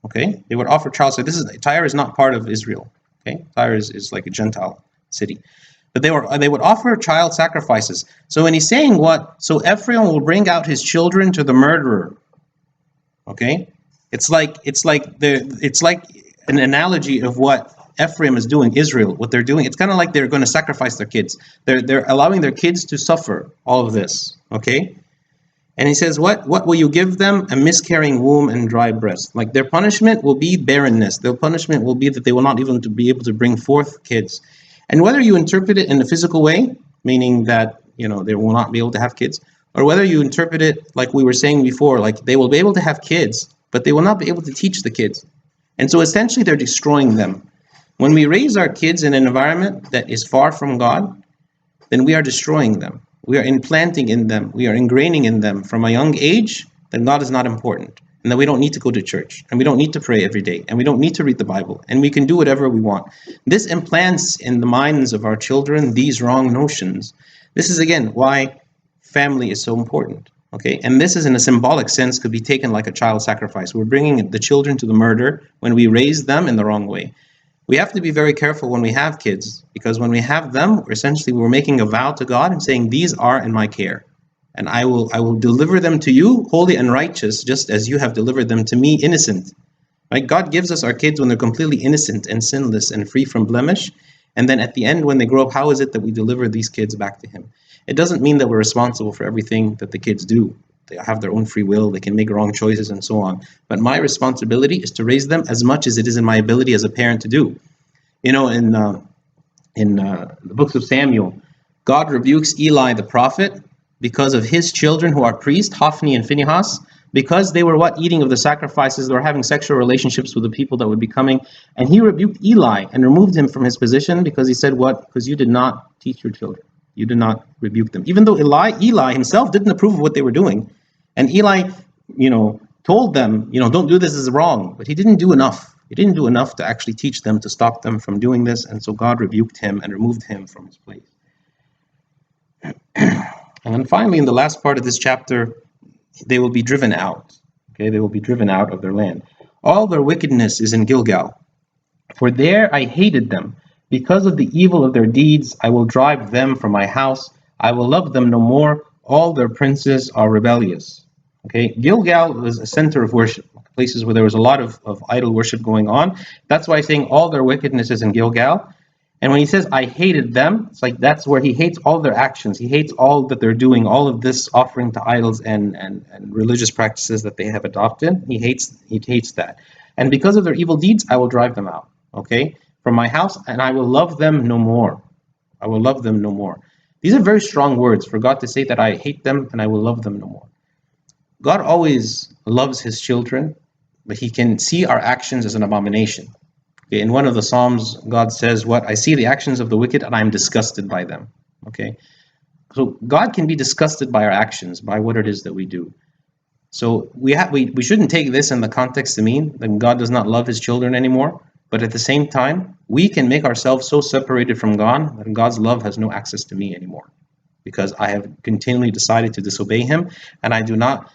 S1: Okay, they would offer child sacrifices. Tyre is not part of Israel. Okay, Tyre is like a Gentile city. But they would offer child sacrifices. So when he's saying what? So Ephraim will bring out his children to the murderer. Okay, it's like an analogy of what Ephraim is doing. Israel, what they're doing. It's kind of like they're going to sacrifice their kids. They're allowing their kids to suffer all of this. Okay, and he says, what will you give them? A miscarrying womb and dry breast. Like their punishment will be barrenness. Their punishment will be that they will not even be able to bring forth kids. And whether you interpret it in a physical way, meaning that they will not be able to have kids, or whether you interpret it like we were saying before, like they will be able to have kids, but they will not be able to teach the kids. And so essentially they're destroying them. When we raise our kids in an environment that is far from God, then we are destroying them. We are implanting in them, we are ingraining in them from a young age that God is not important, and that we don't need to go to church, and we don't need to pray every day, and we don't need to read the Bible, and we can do whatever we want. This implants in the minds of our children these wrong notions. This is, again, why family is so important. Okay, and this is in a symbolic sense could be taken like a child sacrifice. We're bringing the children to the murder when we raise them in the wrong way. We have to be very careful when we have kids, because when we have them, we're making a vow to God and saying, these are in my care. And I will deliver them to you, holy and righteous, just as you have delivered them to me, innocent. Right? God gives us our kids when they're completely innocent and sinless and free from blemish. And then at the end, when they grow up, how is it that we deliver these kids back to him? It doesn't mean that we're responsible for everything that the kids do. They have their own free will, they can make wrong choices and so on. But my responsibility is to raise them as much as it is in my ability as a parent to do. In the books of Samuel, God rebukes Eli the prophet because of his children who are priests, Hophni and Phinehas, because they were eating of the sacrifices, they were having sexual relationships with the people that would be coming. And he rebuked Eli and removed him from his position because he said, what? Because you did not teach your children. You did not rebuke them. Even though Eli himself didn't approve of what they were doing. And Eli, told them, don't do this, this is wrong. But he didn't do enough. He didn't do enough to actually teach them, to stop them from doing this. And so God rebuked him and removed him from his place. And then finally, in the last part of this chapter, they will be driven out. Okay, they will be driven out of their land. All their wickedness is in Gilgal. For there I hated them. Because of the evil of their deeds, I will drive them from my house. I will love them no more. All their princes are rebellious. Okay, Gilgal was a center of worship, places where there was a lot of idol worship going on. That's why he's saying all their wickedness is in Gilgal. And when he says, I hated them, it's like that's where he hates all their actions. He hates all that they're doing, all of this offering to idols and religious practices that they have adopted. He hates that. And because of their evil deeds, I will drive them out, okay, from my house, and I will love them no more. I will love them no more. These are very strong words for God to say that I hate them and I will love them no more. God always loves his children, but he can see our actions as an abomination. Okay, in one of the Psalms, God says, I see the actions of the wicked and I am disgusted by them. Okay, so God can be disgusted by our actions, by what it is that we do. So we shouldn't take this in the context to mean that God does not love his children anymore. But at the same time, we can make ourselves so separated from God that God's love has no access to me anymore. because I have continually decided to disobey him, and I do not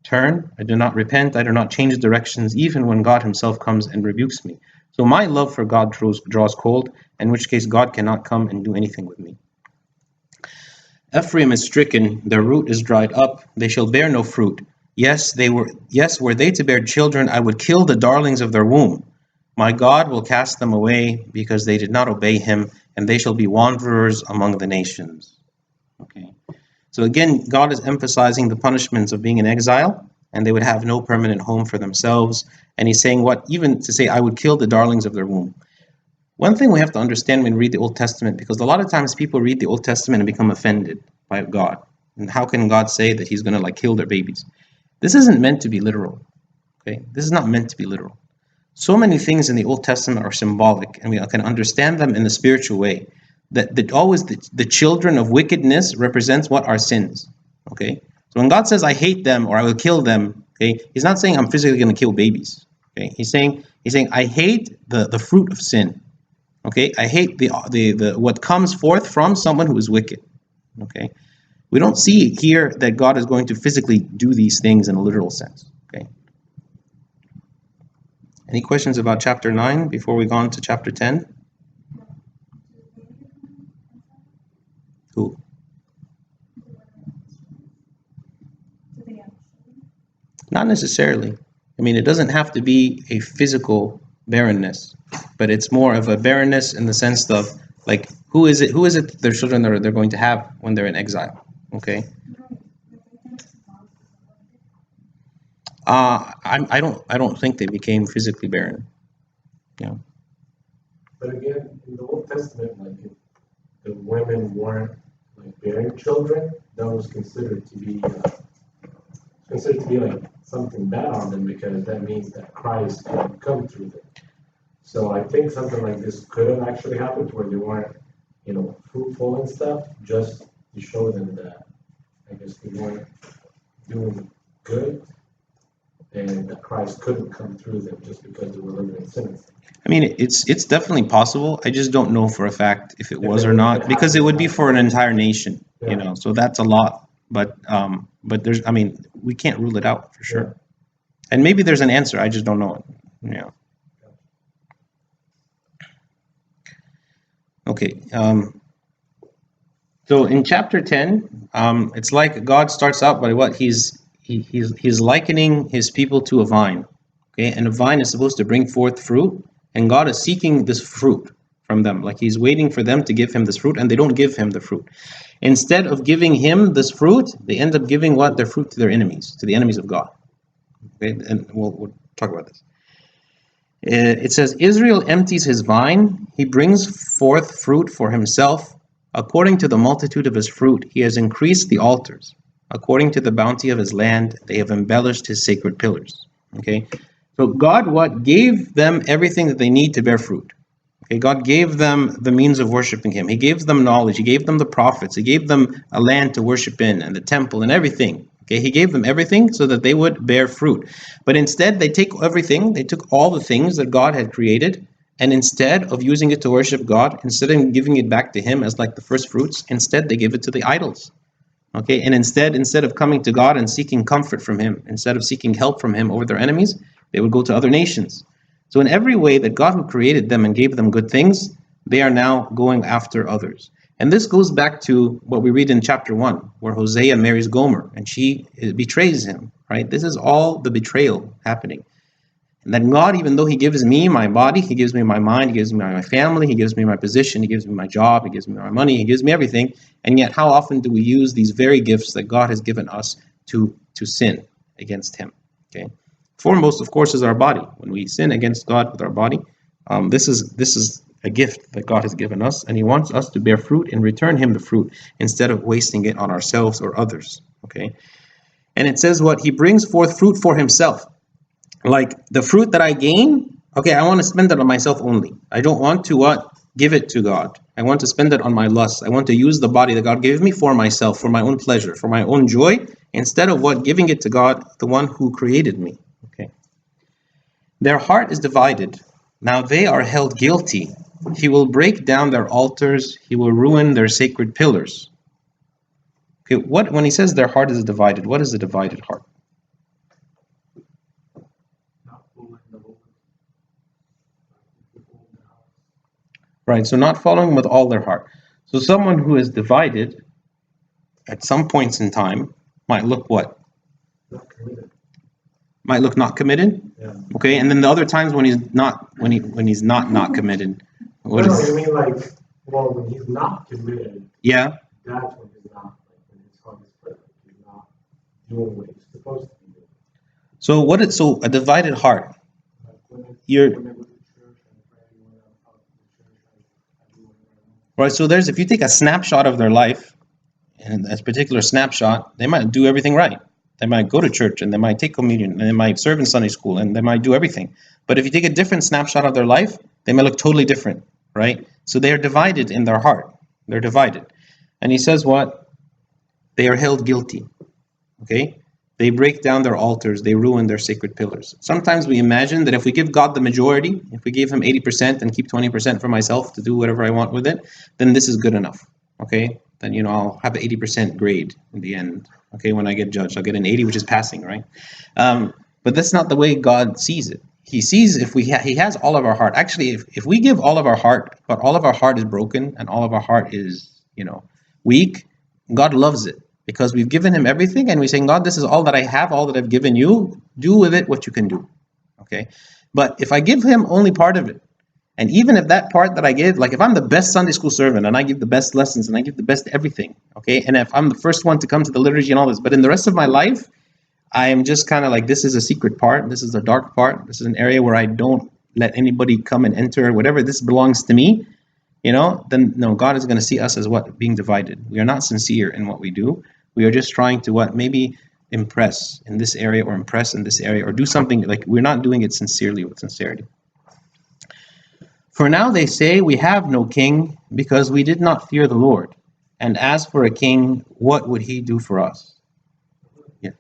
S1: turn, I do not repent, I do not change directions, even when God himself comes and rebukes me. So my love for God draws cold, in which case God cannot come and do anything with me. Ephraim is stricken, their root is dried up, they shall bear no fruit. Yes, were they to bear children, I would kill the darlings of their womb. My God will cast them away because they did not obey him, and they shall be wanderers among the nations. Okay. So again, God is emphasizing the punishments of being in exile, and they would have no permanent home for themselves. And he's saying even to say, I would kill the darlings of their womb. One thing we have to understand when we read the Old Testament, because a lot of times people read the Old Testament and become offended by God. And how can God say that he's going to kill their babies? This isn't meant to be literal. Okay, this is not meant to be literal. So many things in the Old Testament are symbolic, and we can understand them in a spiritual way. That always the children of wickedness represents what? Our sins. Okay, so when God says I hate them or I will kill them, okay, he's not saying I'm physically going to kill babies. Okay, he's saying I hate the fruit of sin. Okay, I hate the what comes forth from someone who is wicked. Okay, we don't see here that God is going to physically do these things in a literal sense. Okay. Any questions about chapter 9 before we go on to chapter 10? Who? Not necessarily. I mean, it doesn't have to be a physical barrenness, but it's more of a barrenness in the sense of who is it their children they're going to have when they're in exile. Okay. I don't think they became physically barren. Yeah.
S5: But again, in the Old Testament, if the women weren't bearing children, that was considered to be something bad on them, because that means that Christ could come through them. So I think something like this could have actually happened where they weren't, fruitful and stuff, just to show them that I guess they weren't doing good, and that Christ couldn't come through them just because they were living in sin.
S1: I mean, it's definitely possible. I just don't know for a fact if it was or not, because it would be for an entire nation, so that's a lot. But there's, we can't rule it out for sure. And maybe there's an answer, I just don't know it. Yeah. Okay. So in chapter 10, it's like God starts out by what he's likening his people to a vine. Okay, and a vine is supposed to bring forth fruit, and God is seeking this fruit from them. Like he's waiting for them to give him this fruit, and they don't give him the fruit. Instead of giving him this fruit, they end up giving their fruit to their enemies, to the enemies of God. Okay, and we'll talk about this. It says, Israel empties his vine, he brings forth fruit for himself. According to the multitude of his fruit, he has increased the altars. According to the bounty of his land, they have embellished his sacred pillars. Okay, so God gave them everything that they need to bear fruit. Okay, God gave them the means of worshiping him. He gave them knowledge. He gave them the prophets. He gave them a land to worship in and the temple and everything. Okay, he gave them everything so that they would bear fruit. But instead, they took all the things that God had created, and instead of using it to worship God, instead of giving it back to him as like the first fruits, instead they give it to the idols. Okay, and instead of coming to God and seeking comfort from him, instead of seeking help from him over their enemies, they would go to other nations. So in every way that God who created them and gave them good things, they are now going after others. And this goes back to what we read in chapter 1, where Hosea marries Gomer and she betrays him, right? This is all the betrayal happening. And that God, even though he gives me my body, he gives me my mind, he gives me my family, he gives me my position, he gives me my job, he gives me my money, he gives me everything. And yet how often do we use these very gifts that God has given us to sin against him? Okay. Foremost, of course, is our body. When we sin against God with our body, this is a gift that God has given us, and he wants us to bear fruit and return him the fruit instead of wasting it on ourselves or others. Okay. And it says what? He brings forth fruit for himself. Like the fruit that I gain, okay, I want to spend it on myself only. I don't want to give it to God. I want to spend it on my lusts. I want to use the body that God gave me for myself, for my own pleasure, for my own joy, instead of giving it to God, the one who created me. Okay. Their heart is divided. Now they are held guilty. He will break down their altars. He will ruin their sacred pillars. Okay, when he says their heart is divided, what is a divided heart?
S5: Not following the Lord.
S1: Right, so not following with all their heart. So someone who is divided at some points in time might look what?
S5: Not committed.
S1: Might look not committed.
S5: Yeah.
S1: Okay, and then the other times when he's not committed, what
S5: No,
S1: is?
S5: you mean like, well, when he's not committed,
S1: Yeah.
S5: that's when he's not, like, when his heart is perfect, he's not doing what he's supposed to be doing.
S1: So a divided heart.
S5: Like when I
S1: You're
S5: go to church and pray, when I'm out to the church, I do whatever I want.
S1: right. So if you take a snapshot of their life, and this particular snapshot, they might do everything right. They might go to church and they might take communion and they might serve in Sunday school and they might do everything. But if you take a different snapshot of their life, they may look totally different, right? So they are divided in their heart. They're divided. And he says what? They are held guilty. Okay? They break down their altars. They ruin their sacred pillars. Sometimes we imagine that if we give God the majority, if we gave him 80% and keep 20% for myself to do whatever I want with it, then this is good enough. Okay? Then, I'll have an 80% grade in the end. Okay? When I get judged, I'll get an 80, which is passing, right? But that's not the way God sees it. He sees if he has all of our heart. Actually, if we give all of our heart, but all of our heart is broken and all of our heart is, weak, God loves it. Because we've given him everything and we're saying, God, this is all that I have, all that I've given you. Do with it what you can do. Okay? But if I give him only part of it, and even if that part that I give, like if I'm the best Sunday school servant and I give the best lessons and I give the best everything, okay? And if I'm the first one to come to the liturgy and all this, but in the rest of my life, I am just kind of like, this is a secret part. This is a dark part. This is an area where I don't let anybody come and enter, whatever. This belongs to me. Then no, God is going to see us as what? Being divided. We are not sincere in what we do. We are just trying to what? Maybe impress in this area or impress in this area or do something like we're not doing it sincerely with sincerity. For now they say we have no king because we did not fear the Lord. And as for a king, what would he do for us? Yeah.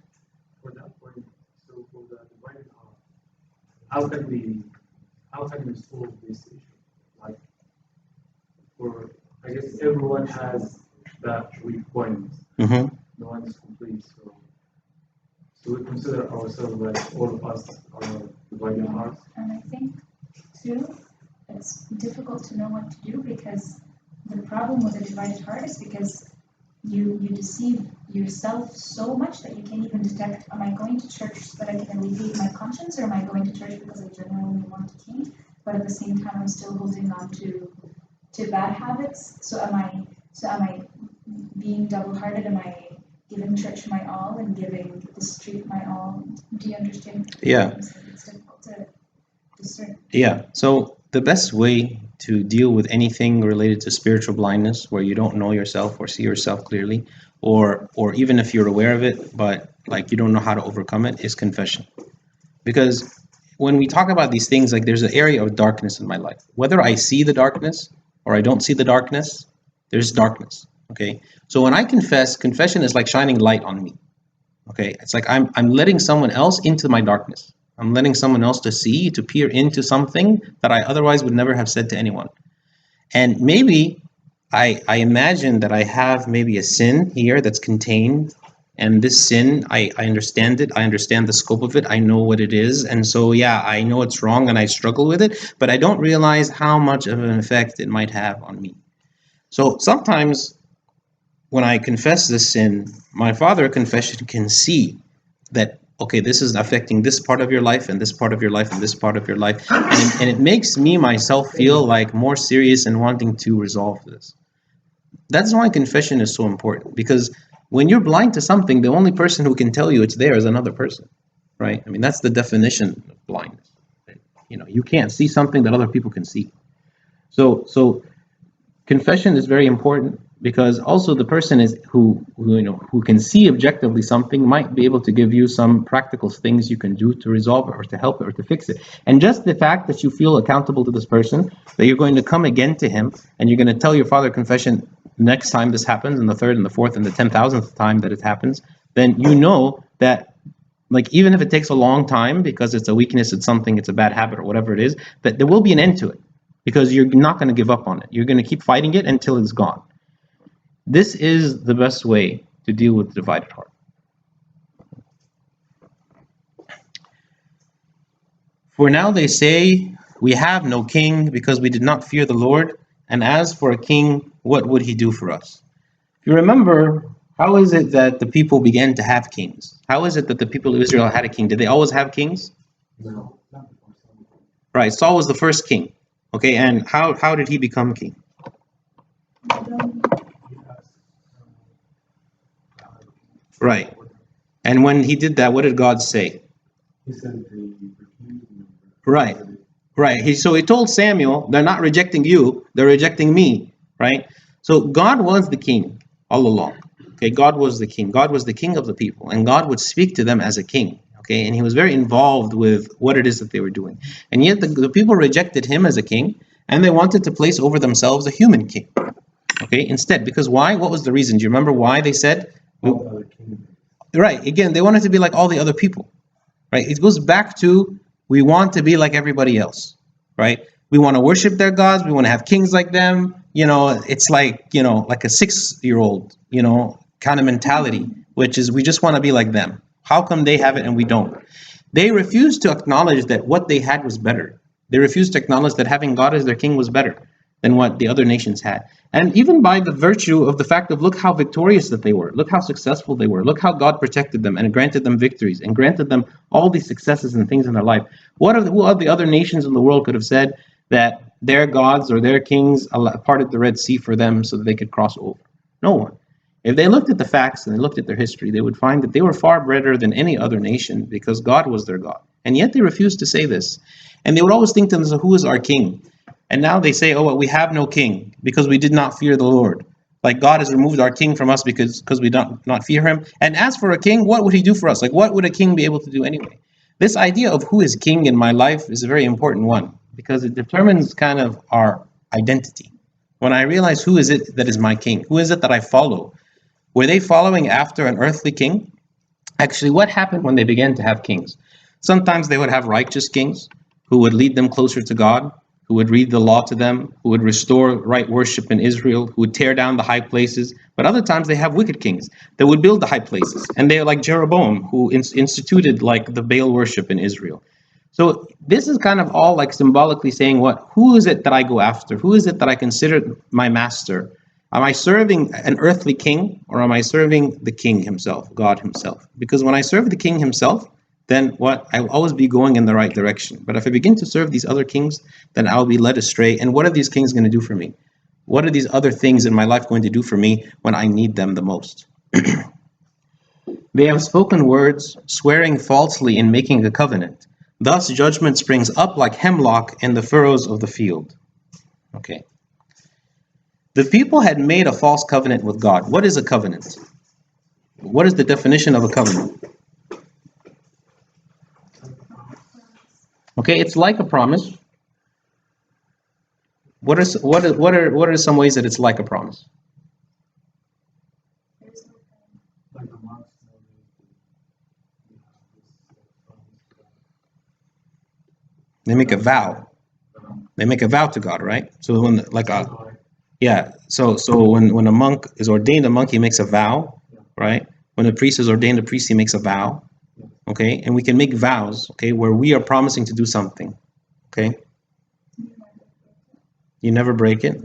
S5: For that point, so for the divided heart, how can we solve this issue? Like, I guess everyone has that weak point.
S1: Mm-hmm.
S5: No one is complete, so we consider ourselves like all of us are divided hearts.
S4: And I think, too, it's difficult to know what to do because the problem with a divided heart is because you deceive yourself so much that you can't even detect, am I going to church so that I can alleviate my conscience, or am I going to church because I genuinely want to change, but at the same time I'm still holding on to bad habits? So am I being double-hearted? Am I giving church my all and giving the street my all? Do you understand?
S1: Yeah.
S4: It's difficult to discern.
S1: Yeah. So the best way to deal with anything related to spiritual blindness, where you don't know yourself or see yourself clearly, or even if you're aware of it, but like you don't know how to overcome it, is confession. Because when we talk about these things, like there's an area of darkness in my life. Whether I see the darkness or I don't see the darkness, there's darkness. Okay. So when I confess, confession is like shining light on me. Okay. It's like I'm letting someone else into my darkness. I'm letting someone else to peer into something that I otherwise would never have said to anyone. And maybe I imagine that I have maybe a sin here that's contained. And this sin, I understand it. I understand the scope of it. I know what it is. And so, yeah, I know it's wrong and I struggle with it, but I don't realize how much of an effect it might have on me. So sometimes when I confess this sin, my Father confession can see that, okay, this is affecting this part of your life and this part of your life and this part of your life. And it makes me myself feel like more serious and wanting to resolve this. That's why confession is so important, because when you're blind to something, the only person who can tell you it's there is another person, right? I mean, that's the definition of blindness. You can't see something that other people can see. So confession is very important, because also the person is who can see objectively something might be able to give you some practical things you can do to resolve it or to help it or to fix it. And just the fact that you feel accountable to this person, that you're going to come again to him and you're going to tell your Father confession next time this happens, and the third and the fourth and the 10,000th time that it happens, then you know that, like, even if it takes a long time because it's a weakness, it's something, it's a bad habit or whatever it is, that there will be an end to it, because you're not going to give up on it. You're going to keep fighting it until it's gone. This is the best way to deal with the divided heart. For now they say, we have no king because we did not fear the Lord. And as for a king, what would he do for us? If you remember, how is it that the people began to have kings? How is it that the people of Israel had a king? Did they always have kings?
S5: No, not before Samuel.
S1: Right, Saul was the first king. Okay, and how did he become king? Right. And when he did that, what did God say?
S5: He said they refused him.
S1: Right. Right. So he told Samuel, they're not rejecting you, they're rejecting me. Right? So God was the king all along. Okay, God was the king. God was the king of the people, and God would speak to them as a king. Okay, and he was very involved with what it is that they were doing. And yet the people rejected him as a king, and they wanted to place over themselves a human king. Okay, instead, because why? What was the reason? Do you remember why they said?
S5: All the other kingdoms.
S1: Right. Again, they wanted to be like all the other people. Right. It goes back to we want to be like everybody else. Right. We want to worship their gods. We want to have kings like them. It's like, like a 6-year-old, kind of mentality, which is we just want to be like them. How come they have it and we don't? They refused to acknowledge that what they had was better. They refused to acknowledge that having God as their king was better than what the other nations had. And even by the virtue of the fact of look how victorious that they were, look how successful they were, look how God protected them and granted them victories and granted them all these successes and things in their life. Who are the other nations in the world could have said that their gods or their kings parted the Red Sea for them so that they could cross over? No one. If they looked at the facts and they looked at their history, they would find that they were far better than any other nation because God was their God. And yet they refused to say this. And they would always think to themselves, who is our king? And now they say, oh, well, we have no king because we did not fear the Lord. Like God has removed our king from us because we don't not fear him. And as for a king, what would he do for us? Like what would a king be able to do anyway? This idea of who is king in my life is a very important one because it determines kind of our identity. When I realize who is it that is my king, who is it that I follow? Were they following after an earthly king? Actually, what happened when they began to have kings? Sometimes they would have righteous kings who would lead them closer to God, who would read the law to them, who would restore right worship in Israel, who would tear down the high places. But other times they have wicked kings that would build the high places. And they're like Jeroboam, who instituted like the Baal worship in Israel. So this is kind of all like symbolically saying who is it that I go after? Who is it that I consider my master? Am I serving an earthly king or am I serving the king himself, God himself? Because when I serve the king himself, then I'll always be going in the right direction. But if I begin to serve these other kings, then I'll be led astray. And what are these kings going to do for me? What are these other things in my life going to do for me when I need them the most? They have spoken words, swearing falsely in making a covenant. Thus judgment springs up like hemlock in the furrows of the field. Okay. The people had made a false covenant with God. What is a covenant? What is the definition of a covenant? Okay, it's like a promise. What are some ways that it's like a promise?
S5: Like the monks,
S1: They make a vow. They make a vow to God, right? So when when a monk is ordained a monk, he makes a vow, right? When a priest is ordained a priest, he makes a vow. Okay, and we can make vows, okay, where we are promising to do something. Okay. You never break it.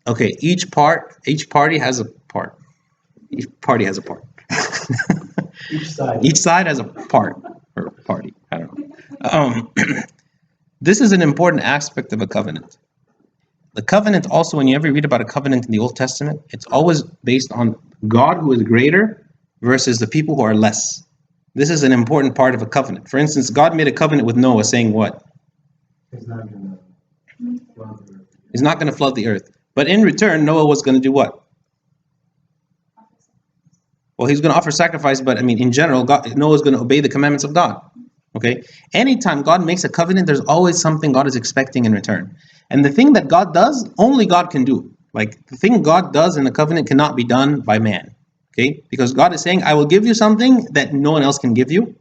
S1: Okay, each party has a part. Each party has a part. Each side has a part or party. I don't know. This is an important aspect of a covenant. The covenant also, when you ever read about a covenant in the Old Testament, it's always based on God who is greater versus the people who are less. This is an important part of a covenant. For instance, God made a covenant with Noah saying what?
S5: He's not
S1: going to flood the earth. But in return, Noah was going to do what? Well, he's going to offer sacrifice, but I mean, in general, Noah's going to obey the commandments of God. Okay? Anytime God makes a covenant, there's always something God is expecting in return. And the thing that God does, only God can do. Like, the thing God does in a covenant cannot be done by man. Okay? Because God is saying, I will give you something that no one else can give you,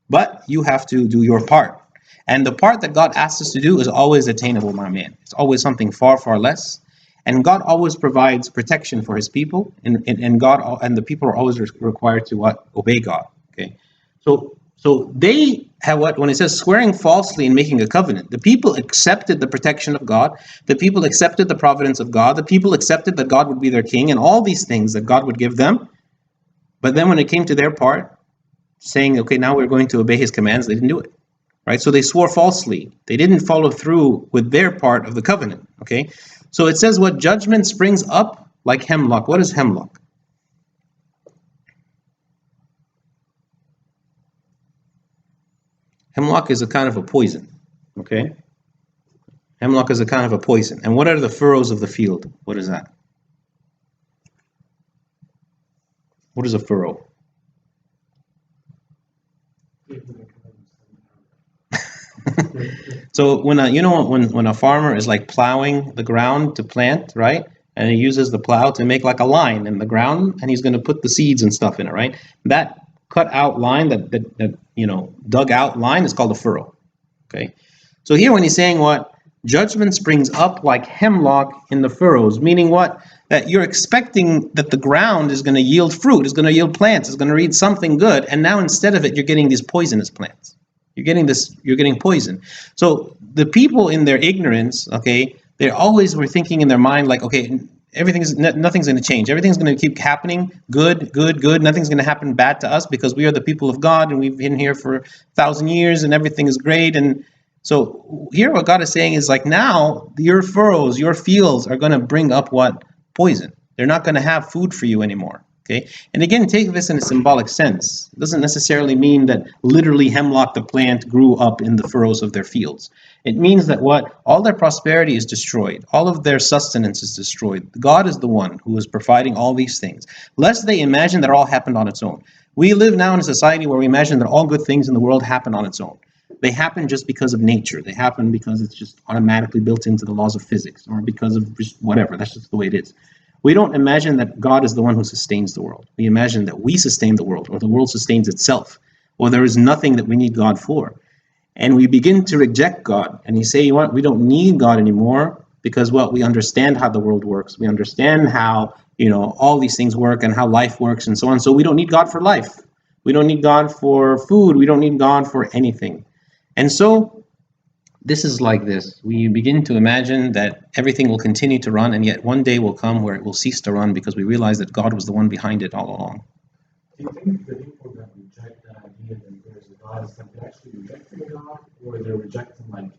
S1: but you have to do your part. And the part that God asks us to do is always attainable by man. It's always something far, far less. And God always provides protection for his people, and God and the people are always required to what? Obey God. Okay. So they have what, when it says swearing falsely and making a covenant, the people accepted the protection of God, the people accepted the providence of God, the people accepted that God would be their king and all these things that God would give them. But then when it came to their part, saying, okay, now we're going to obey his commands, they didn't do it. Right? So they swore falsely. They didn't follow through with their part of the covenant. Okay. So it says what judgment springs up like hemlock. What is hemlock? Hemlock is a kind of a poison. Okay. Hemlock is a kind of a poison. And what are the furrows of the field? What is that? What is a furrow? So when when a farmer is like plowing the ground to plant, right? And he uses the plow to make like a line in the ground, and he's going to put the seeds and stuff in it, right? That cut out line, that dug out line is called a furrow. Okay. So here when he's saying what? Judgment springs up like hemlock in the furrows, meaning what? That you're expecting that the ground is going to yield fruit, is going to yield plants, is going to read something good, and now instead of it, you're getting these poisonous plants. You're getting poison. So the people in their ignorance, okay, they always were thinking in their mind like, okay, nothing's going to change. Everything's going to keep happening. Good. Nothing's going to happen bad to us because we are the people of God and we've been here for 1,000 years and everything is great. And so here what God is saying is like, now your furrows, your fields are going to bring up what? Poison. They're not going to have food for you anymore. Okay. And again, take this in a symbolic sense. It doesn't necessarily mean that literally hemlock the plant grew up in the furrows of their fields. It means that what? All their prosperity is destroyed. All of their sustenance is destroyed. God is the one who is providing all these things, lest they imagine that it all happened on its own. We live now in a society where we imagine that all good things in the world happen on its own. They happen just because of nature. They happen because it's just automatically built into the laws of physics, or because of just whatever. That's just the way it is. We don't imagine that God is the one who sustains the world. We imagine that we sustain the world, or the world sustains itself, or there is nothing that we need God for. And we begin to reject God. And you say, you know what? We don't need God anymore because, well, we understand how the world works. We understand how, all these things work and how life works and so on. So we don't need God for life. We don't need God for food. We don't need God for anything. And so this is like this. We begin to imagine that everything will continue to run, and yet one day will come where it will cease to run because we realize that God was the one behind it all along.
S5: Do you think the people that reject that idea that there's a God is that they're actually rejecting God, or they're rejecting like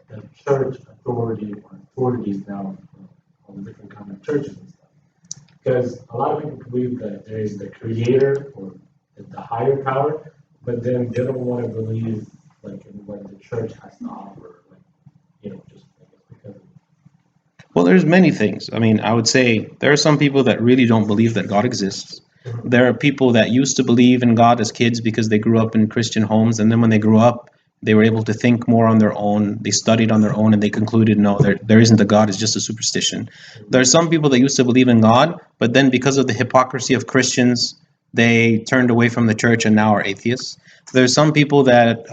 S5: the church authority or authorities now, all the different kind of churches and stuff? Because a lot of people believe that there is the creator or the higher power, but then they don't want to believe like in what the church has to offer, just because.
S1: Well, there's many things. I mean, I would say there are some people that really don't believe that God exists. There are people that used to believe in God as kids because they grew up in Christian homes, and then when they grew up, they were able to think more on their own. They studied on their own, and they concluded, no, there isn't a God. It's just a superstition. There are some people that used to believe in God, but then because of the hypocrisy of Christians, they turned away from the church and now are atheists. There's some people that,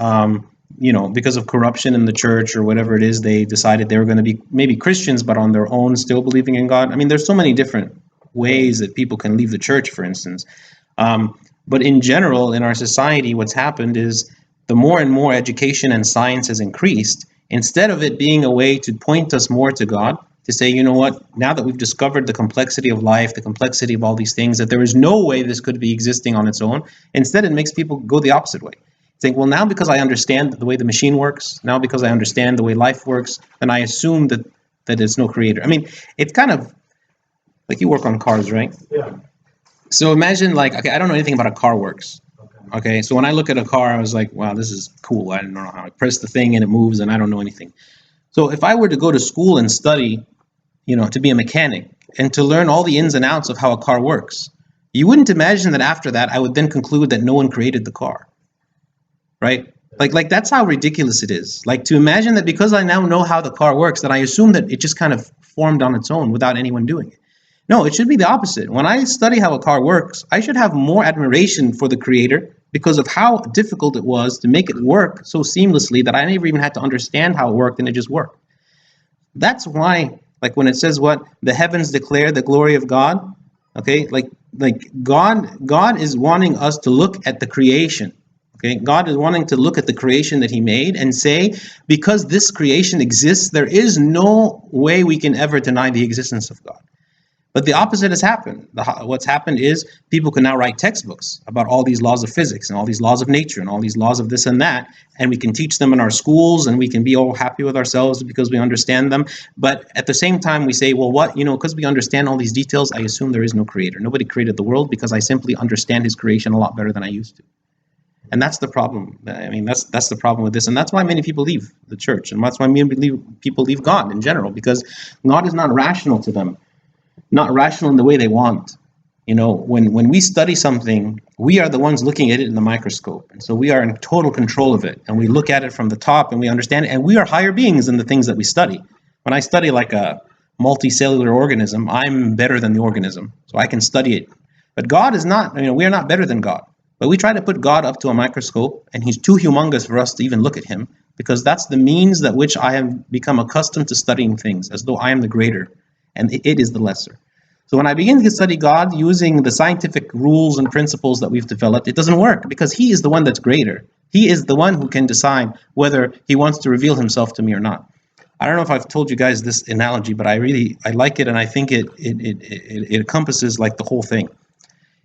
S1: because of corruption in the church or whatever it is, they decided they were going to be maybe Christians, but on their own, still believing in God. I mean, there's so many different ways that people can leave the church, for instance. But in general, in our society, what's happened is the more and more education and science has increased, instead of it being a way to point us more to God, to say, you know what, now that we've discovered the complexity of life, the complexity of all these things, that there is no way this could be existing on its own, instead it makes people go the opposite way. Think, well, now because I understand the way the machine works, now because I understand the way life works, then I assume that there's no creator. I mean, it's kind of like you work on cars, right?
S5: Yeah.
S1: So imagine okay, I don't know anything about how a car works.
S5: Okay.
S1: Okay, so when I look at a car, I was like, wow, this is cool. I don't know how I press the thing and it moves and I don't know anything. So if I were to go to school and study, to be a mechanic and to learn all the ins and outs of how a car works, you wouldn't imagine that after that, I would then conclude that no one created the car. Right? Like that's how ridiculous it is. Like to imagine that because I now know how the car works, that I assume that it just kind of formed on its own without anyone doing it. No, it should be the opposite. When I study how a car works, I should have more admiration for the creator because of how difficult it was to make it work so seamlessly that I never even had to understand how it worked and it just worked. That's why Like when it says what? The heavens declare the glory of God. Okay, like God is wanting us to look at the creation. Okay, God is wanting to look at the creation that he made and say, because this creation exists, there is no way we can ever deny the existence of God. But the opposite has happened. What's happened is people can now write textbooks about all these laws of physics and all these laws of nature and all these laws of this and that, and we can teach them in our schools and we can be all happy with ourselves because we understand them. But at the same time, we say, well, what, because we understand all these details, I assume there is no creator. Nobody created the world because I simply understand his creation a lot better than I used to. And that's the problem. I mean, that's the problem with this. And that's why many people leave the church. And that's why many people leave God in general, because God is not rational to them. Not rational in the way they want. When we study something, we are the ones looking at it in the microscope. And so we are in total control of it. And we look at it from the top and we understand it. And we are higher beings than the things that we study. When I study like a multicellular organism, I'm better than the organism. So I can study it. But God is not, we are not better than God. But we try to put God up to a microscope, and he's too humongous for us to even look at him, because that's the means that which I have become accustomed to studying things, as though I am the greater and it is the lesser. So when I begin to study God using the scientific rules and principles that we've developed, it doesn't work, because he is the one that's greater. He is the one who can decide whether he wants to reveal himself to me or not. I don't know if I've told you guys this analogy, but I like it, and I think it encompasses like the whole thing.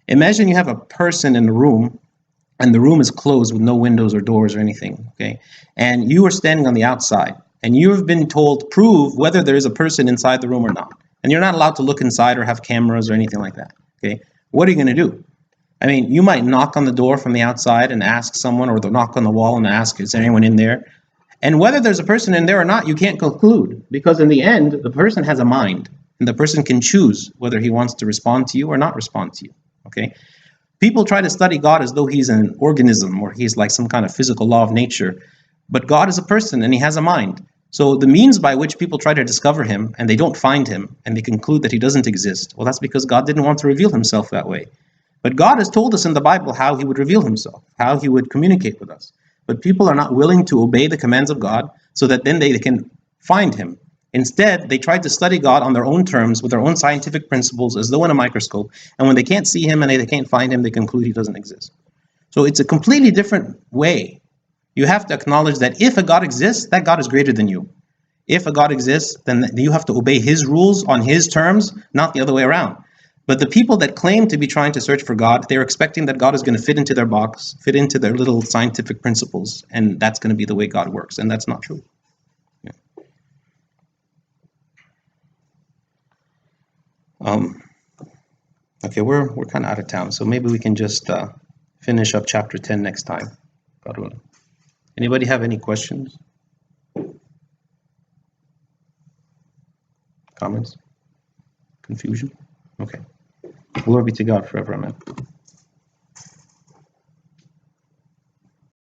S1: Imagine you have a person in the room, and the room is closed with no windows or doors or anything, okay? And you are standing on the outside, and you have been told, prove whether there is a person inside the room or not. And you're not allowed to look inside or have cameras or anything like that, okay? What are you going to do? I mean, you might knock on the door from the outside and ask someone, or knock on the wall and ask, is there anyone in there? And whether there's a person in there or not, you can't conclude, because in the end, the person has a mind, and the person can choose whether he wants to respond to you or not respond to you, okay? People try to study God as though he's an organism or he's like some kind of physical law of nature. But God is a person and he has a mind. So the means by which people try to discover him and they don't find him and they conclude that he doesn't exist, well, that's because God didn't want to reveal himself that way. But God has told us in the Bible how he would reveal himself, how he would communicate with us. But people are not willing to obey the commands of God so that then they can find him. Instead, they try to study God on their own terms with their own scientific principles as though in a microscope. And when they can't see him and they can't find him, they conclude he doesn't exist. So it's a completely different way. You have to acknowledge that if a God exists, that God is greater than you. If a God exists, then you have to obey his rules on his terms, not the other way around. But the people that claim to be trying to search for God, they're expecting that God is going to fit into their box, fit into their little scientific principles, and that's going to be the way God works. And that's not true. Yeah. Okay, we're kind of out of time, so maybe we can just finish up chapter 10 next time. God willing. Anybody have any questions? Comments? Confusion? Okay. Glory be to God forever, amen.